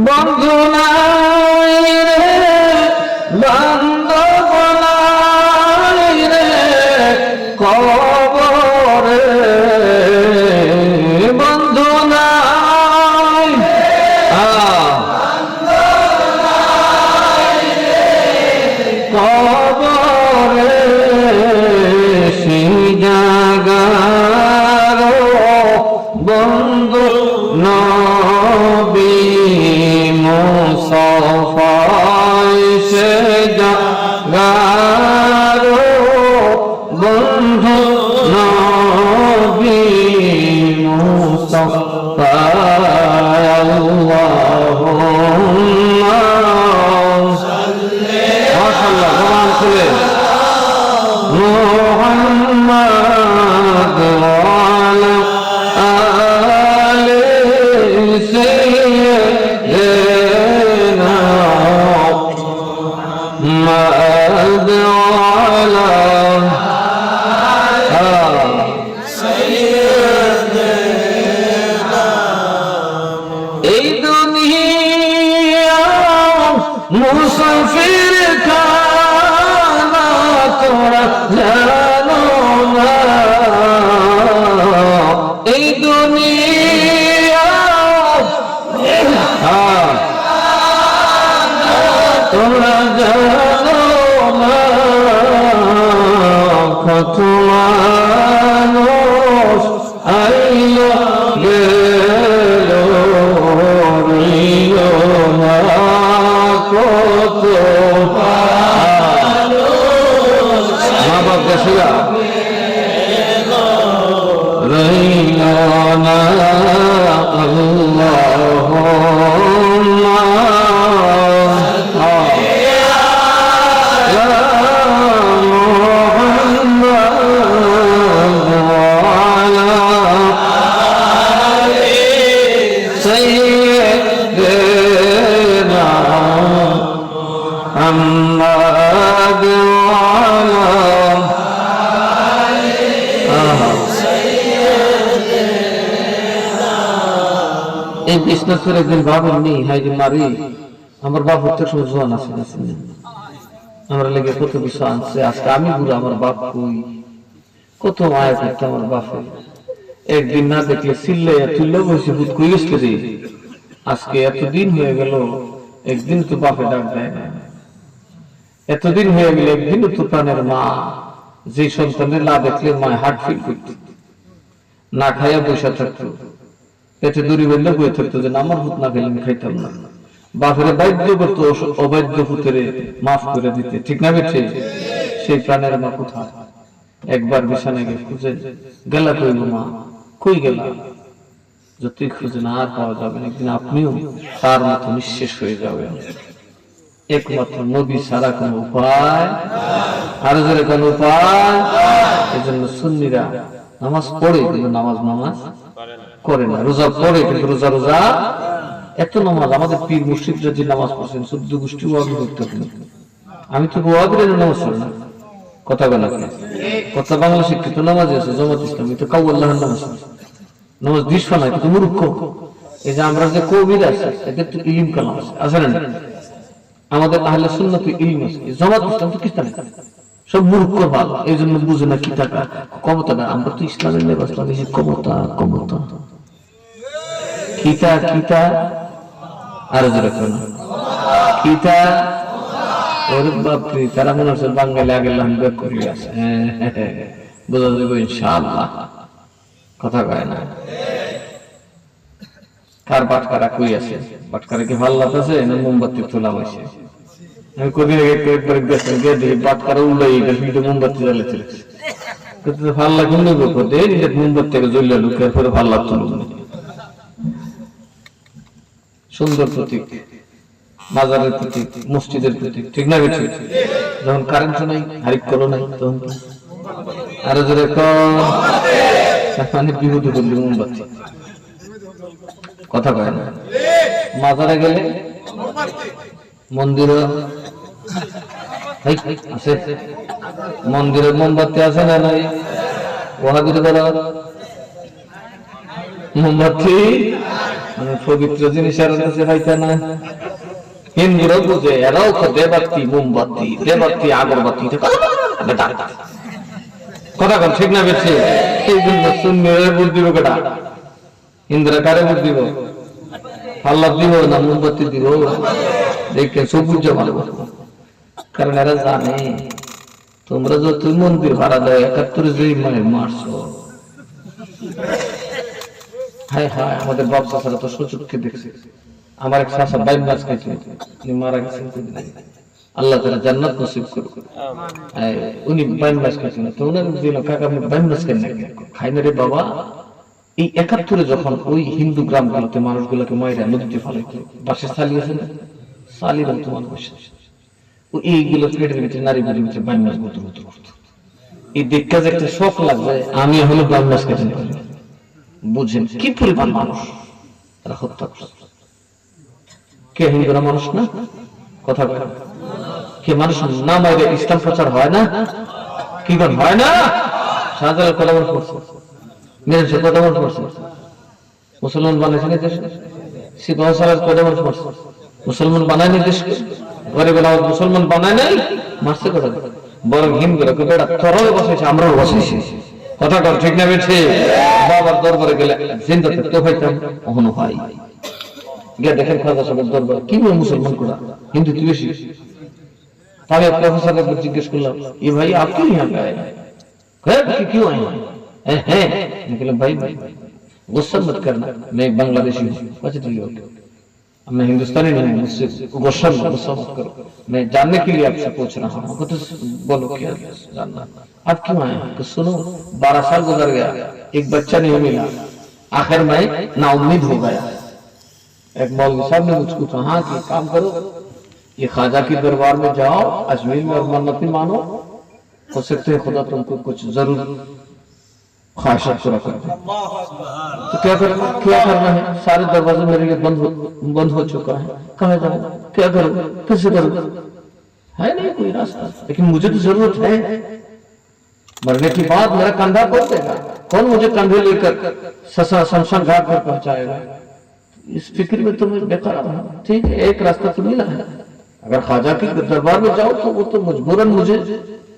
বন্ধু নাই রে বান্ধব নাই রে কবরে বন্ধু নাই কবরে সেই জাগার বন্ধু নবী মুসাফায় সে জাগার বন্ধু নবী রাসূলের মুহাম্মদ ওয়ালা আলি সাইয়্যিদিনা মুহাম্মদ ওয়ালা এই দুনিয়া মুসাফির খানা তোরা জানো না এই দুনিয়া তোরা জানো না কত মানুষ আইলো গেল রইলো না কত মা বাপ দেশিয়া রইল না এই বিষ্ণু করে একদিন ভাবেননি হাই যে মারি আমার বাপ হচ্ছে সময় জোয়ান আছে আমার লেগে কত কিছু আনছে আজকে আমি বুড়ো আমার বাপ কই কত মায়া করতে আমার বাপে একদিন না দেখলে চিল্লে তুললে বসে ভূত কই গেছিল রে আজকে এতদিন হয়ে গেল একদিন তো বাপে ডাক দেয় না এতদিন হয়ে গেল একদিন তো প্রাণের মা যে সন্তানের না দেখলে মায় হার্ট ফিল করত না খাইয়া বসে থাকতো পেটে দড়ি বেঁধে বয়ে থাকতো যে আমার ভূত না খেলে আমি খাইতাম না বাপের বাধ্য করতো অবাধ্য ভূতের মাফ করে দিতে ঠিক না বেঠে সেই প্রাণের মা কোথায় একবার বিছানায় গিয়ে খুঁজে গেলা কইব মা কই গেলা যতই খুঁজে না আর পাওয়া যাবে না একদিন আপনিও তার মতো নিঃশেষ হয়ে যাবেন একমাত্র নবী ছাড়া কোন উপায় আরো জোরে কোন উপায় এজন্য সুন্নিরা নামাজ পড়ে কিন্তু নামাজ করে না রোজা পড়ে কিন্তু রোজা এত নামাজ আমাদের পীর মুর্শিদরা যে নামাজ পড়ছেন 14 গোষ্ঠী ওয়াজ করতে হবে আমি তো ওয়াজের নামাজ পড়ি না কথা বলা কথা বাংলা শিক্ষিত নামাজ আছে জামাত ইসলামী তো কাউ আল্লাহর নামাজ দিস না কিন্তু মূর্খ এই যে আমরা যে কবির আছে এদের তো ইলম কালাম আছে না আমাদের আহলে সুন্নাত ইলম আছে জামাত ইসলাম তো কিস্তা সব মূর্খ ভালো এই জন্য বুঝে না কি টাকা ক্ষমতা না আমরা তো ইসলামের লেবাস লাগিয়েছি ক্ষমতা কিতা আর জোরে না কিতা ওর বাপরে তারা মনে হচ্ছে বাঙালি আগে লাম্বা করি আছে বোঝা যাবে ইনশাআল্লাহ কথা কয় না কার বাটকারা কই আছে বাটকারা কি ভালো লাগতেছে না মোমবাতি তোলা হয়েছে আমি কদিন আগে একবার গেছি গিয়ে বাটকারা উল্লাই এটা মোমবাতি জ্বালাতে কিন্তু ভালো লাগে না গো দেন এটা মোমবাতি জ্বললে লুকের পরে ভালো লাগতো না সুন্দর প্রতীক মাজারের প্রতীক মসজিদের প্রতীক ঠিক না বেঠিক যখন কারেন্ট নাই হারিক করো নাই তখন আরো জোরে মানে বিহুদ করলি মোমবাতি কথা কয় না মাজারে গেলে মন্দির আছে মন্দিরের মোমবাতি আছে না নাই ওহাবির বলা মোমবাতি মানে পবিত্র জিনিস আর পাইতা না হিন্দুরা বুঝে এরাও তো দেবাতি মোমবাতি দেবাতি আগরবাতি কথা কন ঠিক না বেছে এই জন্য সুন্নিরা ভোট দিব কেটা হিন্দুরা কারে ভোট দিব আল্লাহ দিব না মোমবাতি দিব দেখে সবুজ মারব কারণ এরা জানে তোমরা যত মন্দির ভাড়া দেয় 71 যে মারছো হায় হায় আমাদের বাপ চাচারা তো সুযোগকে দেখছে আমার এক চাচা বাইম মাছ খাইছে উনি মারা গেছেন আল্লাহ তাআলা জান্নাত নসিব করুক উনি বাইম মাছ খাইছেন তো উনার দিল কাকা আপনি বাইম মাছ খাই না রে বাবা এই 71 যখন ওই হিন্দু গ্রামগুলোতে মানুষগুলোকে মাইরা নদীতে ফেলাইতো বাসে চালিয়েছে না চালিয়ে বলতো মানুষ এইগুলো পেটের ভিতরে নারী পেটের ভিতরে বাইন মাস গুতুর গুতুর করতো। এই দেখা যে একটা শখ লাগবে, আমি হলো বাইন মাস কেটে পারি। বুঝেন কি পরিমাণ মানুষ তারা হত্যা করছে। কে হিন্দুরা মানুষ না? কথা বলে কে মানুষ না মাইরে ইসলাম প্রচার হয় না? কি হয় না? শাহজালাল কত মানুষ পড়ছে, মেরেছে কত মানুষ পড়ছে, মুসলমান বানাইছে না দেশে, সিপাহ সালাদ কত মানুষ পড়ছে, মুসলমান বানায়নি দেশকে, গরিব মুসলমান বানায় নাই, মারছে কথা বরং হিন্দুরা বেটা তরলে বসেছে, আমরাও বসেছি। কথা কর ঠিক না বেছে? বাবার দরবারে গেলে জিন্দা থাকতে হইতাম, অহনো ভাই গিয়ে দেখেন খাজা সাহেবের দরবার কি মুসলমান করা, হিন্দু তুই বেশি। তাহলে प्रोफेसर को जिज्ञेस करला, ये भाई आप क्यों यहाँ पे आए? क्यों आए? हैं निकले भाई गुस्सा मत करना, मैं एक बांग्लादेशी हूँ। अच्छा ठीक है, मैं हिंदुस्तानी नहीं हूँ, मुझसे गुस्सा मत करो, मैं जानने के लिए आपसे पूछ रहा हूँ। तो बोलो क्या जानना, आप क्यों आए? तो सुनो 12 साल गुजर गया, एक बच्चा नहीं मिला, आखिर मैं नाउम्मीद हो गया। एक मौलवी साहब ने मुझको कहा कि काम करो, ये ख्वाजा की दरबार में जाओ, अजमेर में और मन्नती मानो, हो सकते है खुदा तुमको कुछ जरूर ख्वाहिशात पूरा कर दे। तो क्या करना है? सारे दरवाजे मेरे लिए बंद हो चुका है, कहाँ जाऊं, क्या करूं, कैसे करूं? है नहीं कोई रास्ता, लेकिन मुझे तो जरूरत है। मरने की बात मेरा कंधा कौन देगा? कौन मुझे कंधे लेकर शमशान घाट पर पहुंचाएगा? इस फिक्र में तो मैं बेकार हूं। ठीक है, एक रास्ता तो मिला है, अगर ख्वाजा की दरबार में जाओ तो वो तो मजबूरन मुझे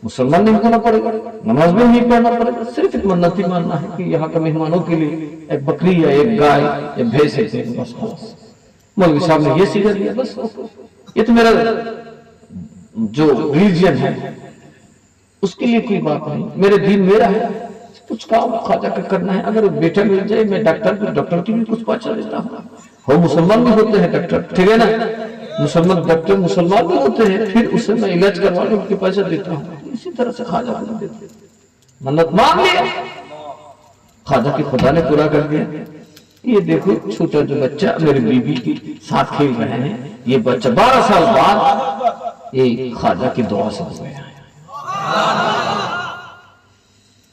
मुसलमान नहीं होना पड़ेगा, नमाज भी नहीं पढ़ना पड़ेगा, सिर्फ एक मन्नती मानना है कि यहाँ के मेहमानों के लिए एक बकरी या एक गाय या भैंस है, बस खलास। मौलवी साहब ने ये सिखा दिया, बस ये तो मेरा जो रिलीजन है उसके लिए कोई बात नहीं, मेरे दीन मेरा है, कुछ काम ख्वाजा का करना है। अगर बेटा मिल जाए, मैं डॉक्टर की भी कुछ पहुंचा देता हूँ। हो मुसलमान भी होते हैं डॉक्टर, ठीक है ना, मुसलमान डॉक्टर मुसलमान भी होते हैं, फिर उसे मैं इलाज करवाने उनके पैसे देता हूँ। इसी तरह से ख्वाजा बना देते, मन्नत मांग लिया, ख्वाजा की खुदा ने पूरा कर दिया। ये देखो छोटा जो बच्चा मेरी बीबी के साथ खेल रहे हैं, ये बच्चा 12 साल बाद ये ख्वाजा की दुआ से हो गया।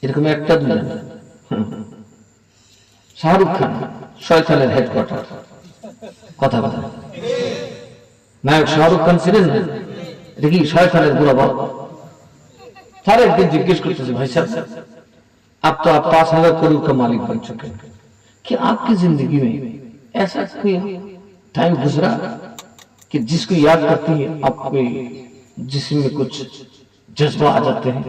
এরকম একটা দুজন শাহরুখ খান শয়তানের হেডকোয়ার্টার, কথা বলে नायक शाहरुख खान सीरीज में देखिए शयतान बुरा बाप सारे एक दिन जिज्ञेस करते थे, भाई साहब अब तो आप 5000 करोड़ का मालिक बन चुके हैं, कि आपकी जिंदगी में ऐसा कोई टाइम गुजरा कि जिसको याद करती है आपके जिस्म में कुछ जज्बा आ जाते हैं,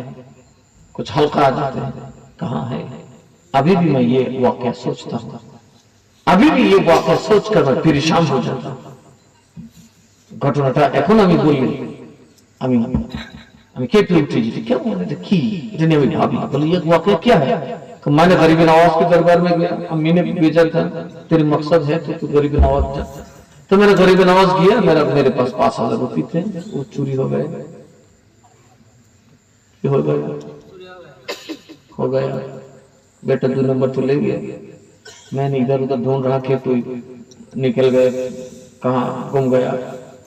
कुछ हल्का आ जाते हैं? कहाँ है? अभी भी मैं ये वाकया सोचता हूँ, अभी भी ये वाकया सोचकर मैं परेशान हो जाता हूँ। ঘটনাটা এখন আমি বললি আমি কেঁপে উঠে যেতে, কেমন এটা কি, এটা নিয়ে আমি ভাবি, বলি ये वाकया क्या है? तो मैंने गरीब नवाज के दरबार में गया, अम्मी ने भेजा था, तेरे मकसद है तो तू गरीब नवाज जा। तो मैंने गरीब नवाज गया, मेरे पास 5000 रुपये थे, वो चोरी हो गए, हो गया बेटा 2 नंबर तो ले गया। मैंने इधर उधर ढूंढ रहा कि कोई निकल गए, कहाँ गुम गया,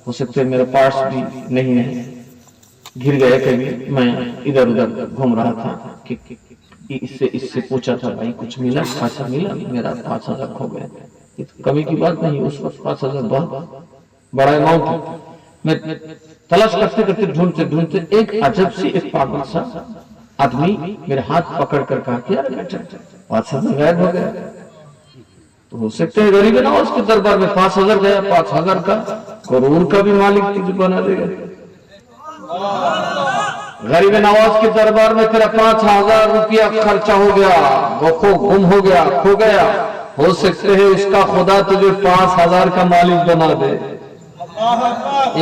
हो सकते मेरा पार्स भी नहीं है, गिर गया कभी। मैं इधर उधर घूम रहा था कि इससे पूछा था, भाई कुछ मिला, पैसा मिला? मेरा 5000 खो गया। ये तो कमी की बात नहीं, उस वक्त 5000 बहुत बड़ा अमाउंट है। मैं तलाश करते करते ढूंढते ढूंढते एक अजब सी एक पागल सा आदमी मेरे हाथ पकड़ कर कहा कि यार बेटा 5000 गायब हो गया। तो हो सकते है गरीब नवाज के दरबार में 5000 गया, 5000 का करोड़ का भी मालिक तुझे बना देगा। गरीब नवाज के दरबार में तेरा 5000 रुपया खर्चा हो गया, वो गुम हो गया, खो गया, हो सकते है इसका खुदा तुझे 5000 का मालिक बना दे।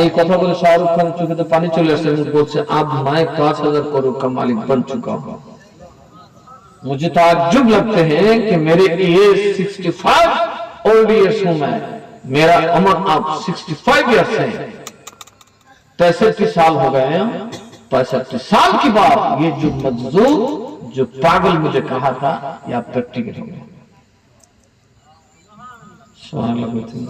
এই কথা বলে শাহরুখ খান চোখে পানি চলে আসছে, বলছে अब मैं 5000 करोड़ का मालिक बन चुका हूँ। मुझे ताज्जुब लगते हैं कि मेरे ये 65 ओल्ड ईयर्स हूं मैं, मेरा उम्र अब 65 ईयर्स है, 65 साल हो गए हैं। 65 साल के बाद ये जो मजदूर जो पागल मुझे कहा था, ये आप प्रैक्टिकल हो गया। সুবহানাল্লাহ বলছেন।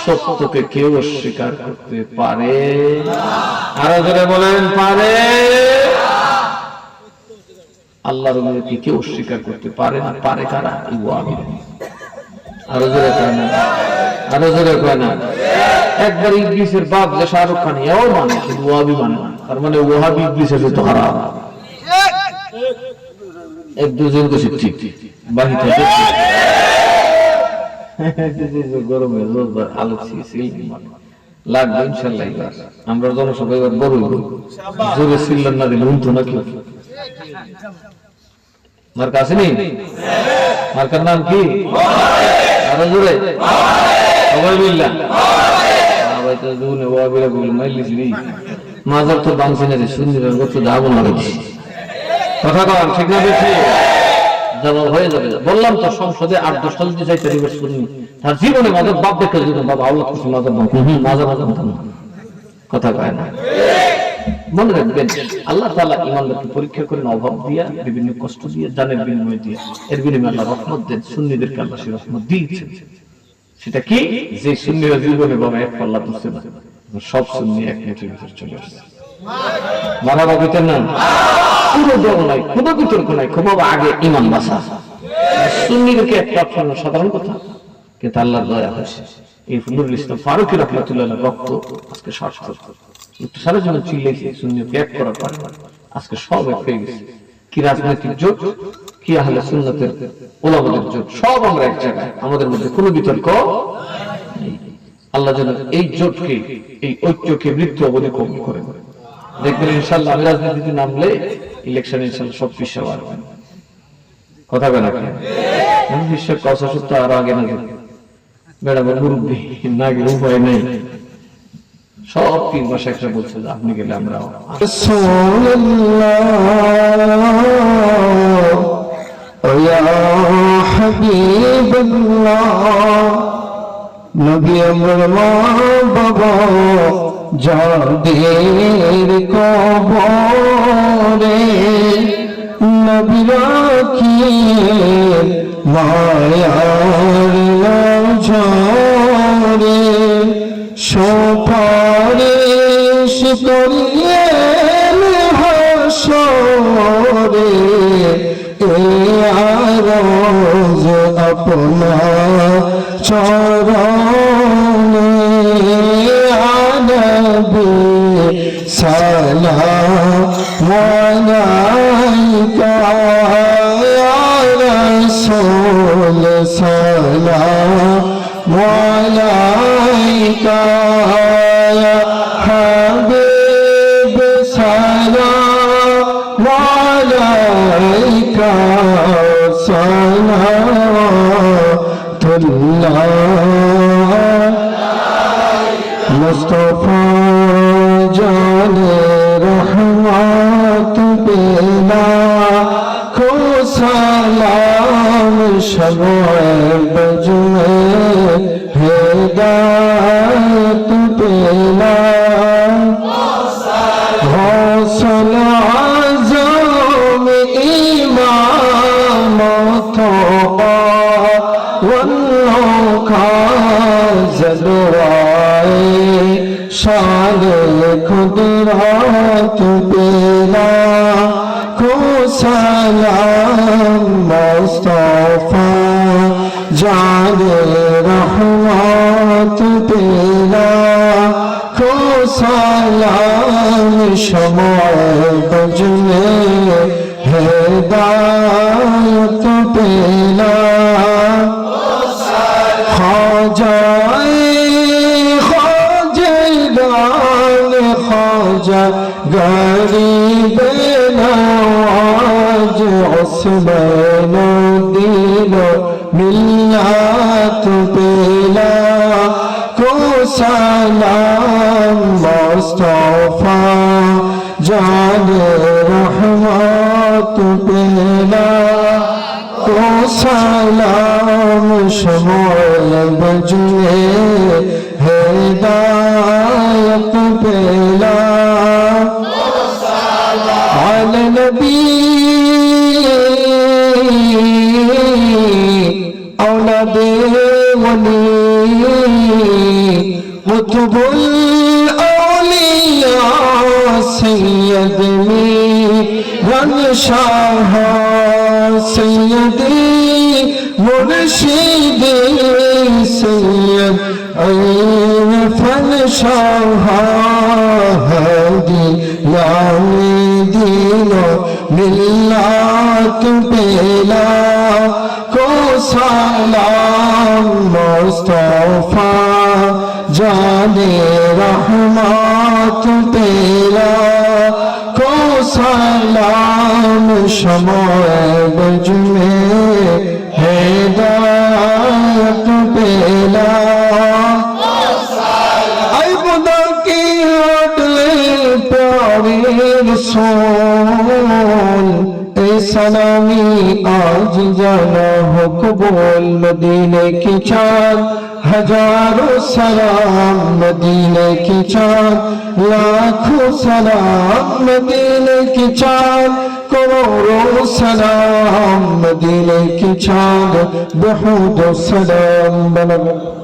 সত্যকে কেউ অস্বীকার করতে পারে, আরো জোরে বলেন পারে। আল্লাহর ওলিকে কেউ অস্বীকার করতে পারে না, পারে কারা? এই ওয়াহাবি। আরো জোরে কয় না, আরো জোরে কয় না। একবার ইবলিসের বাপ যে শাহরুখ খান, এও মানে, কিন্তু ওয়াহাবি মানে না। তার মানে ওয়াহাবি ইবলিসের তো হারাম। এক দুজন তো ঠিক বাহি থেকে গরমে আলো লাগবে ইনশাল্লাহ। আমরা জনসভা এবার বড় জোরে ছিলেন না দিলে উঠতো নাকি? মার্কা আসেনি? মার্কার নাম কি? আরো জোরে সবাই মিল্লা। মাজার তো বাংছে না রে, সুন্দর তো যাবো না। কথা কন ঠিক না? বেশি জবাব হয়ে যাবে। বললাম তো সংসদে 8-10 সাল দিয়ে চাইতে রিভার্স করিনি। তার জীবনে মাজার বাপ দেখে জীবন বাবা আল্লাহ কিছু মাজার বাপ মাজার কথা কয় না। মনে রাখবেন, আল্লাহ তাআলা ঈমানদারকে পরীক্ষা করেন অভাব দিয়া, বিভিন্ন কষ্ট দিয়ে, জানের বিনিময় দিয়ে। এর বিনিময়ে আল্লাহ রহমত দেন। সুন্নিদেরকে আল্লাহ সেই রহমত দিয়েছেন। সেটা কি? যে সুন্নিরা জীবনে বাবা এক পাল্লা তুলছে না, সব সুন্নি এক মিনিটের ভিতর চলে আসছে। মারাবা কইতেন না, পুরো দল নাই, খুব বিতর্ক নাই, খুব আগে ঈমান বাঁচা। সুন্নিদেরকে এক প্ল্যাটফর্ম, সাধারণ কথা, কিন্তু আল্লাহর দয়া হয়েছে। এই নুরুল ইসলাম ফারুকী রাহমাতুল্লাহ রক্ত আজকে সার্থক। একটু সারা জীবন চিল্লাইছে সুন্নিকে এক করার পরে আজকে সব এক হয়ে গেছে। কি রাজনৈতিক জোট, কি আহলে সুন্নাতের ওলামাদের জোট, সব আমরা এক জায়গায়, আমাদের মধ্যে কোনো বিতর্ক নেই। আল্লাহ যেন এই জোটকে, এই ঐক্যকে মৃত্যু অবধি কবুল করে। দেখবেন ইনশাআল্লাহ আমি রাজনীতিতে নামলে ইলেকশন ইনশাআল্লাহ সব পিছিয়ে আসবে। কথা বলে নাকি? আমি বিশ্বের কথা সত্য আরো আগে না ম্যাডাম মুরব্বী না গেলে উপায় নেই। সব তিন মাস একটা বলছে যে আপনি গেলে আমরা নবী আমার মা বাবা যাদের কবরে নবী রাখিয়ে মায়ার নজরে সুপারিশ করিয়ে হাসরে এ আরজ আপনার চরণে আনবী সালাম আলাইকা ইয়া রাসূল সালাম আলাইকা ইয়া হাবিব সালাম আলাইকা সালাতুল্লাহ মুস্তাফা জানে রহমত পেলা খো সালাম শব বজমে হেদায়ত পেলা গৌসুল আজম ইমাম তোবা शान खुदरत पेला को सलाम मुस्तफा जान रहमत पेला को सलाम शमा बजने हिदायत पेला गरीब नवाज उस्मान दिलो मिल्लत पेला को सलाम मुस्तफा जान रहमत पेला को सलाम शमोल बजने हिदायत पेला على النبي أولاد فنشاہ سیدی مرشدی سید عین فنشاہ ہادی یعنی دین و ملت پیلا کو سلام مصطفیٰ جان رحمت پیلا کو سلام شمع بج میں ہدایت پیلا اے خدا کی عدل پیاری رسول اے سلامی آج جانا ہو قبول مدینے کی چاند ہزاروں سلام مدینے کی چاند لاکھوں سلام مدینے کی چاند کروڑوں سلام مدینے کی چاند بہود سلام بلند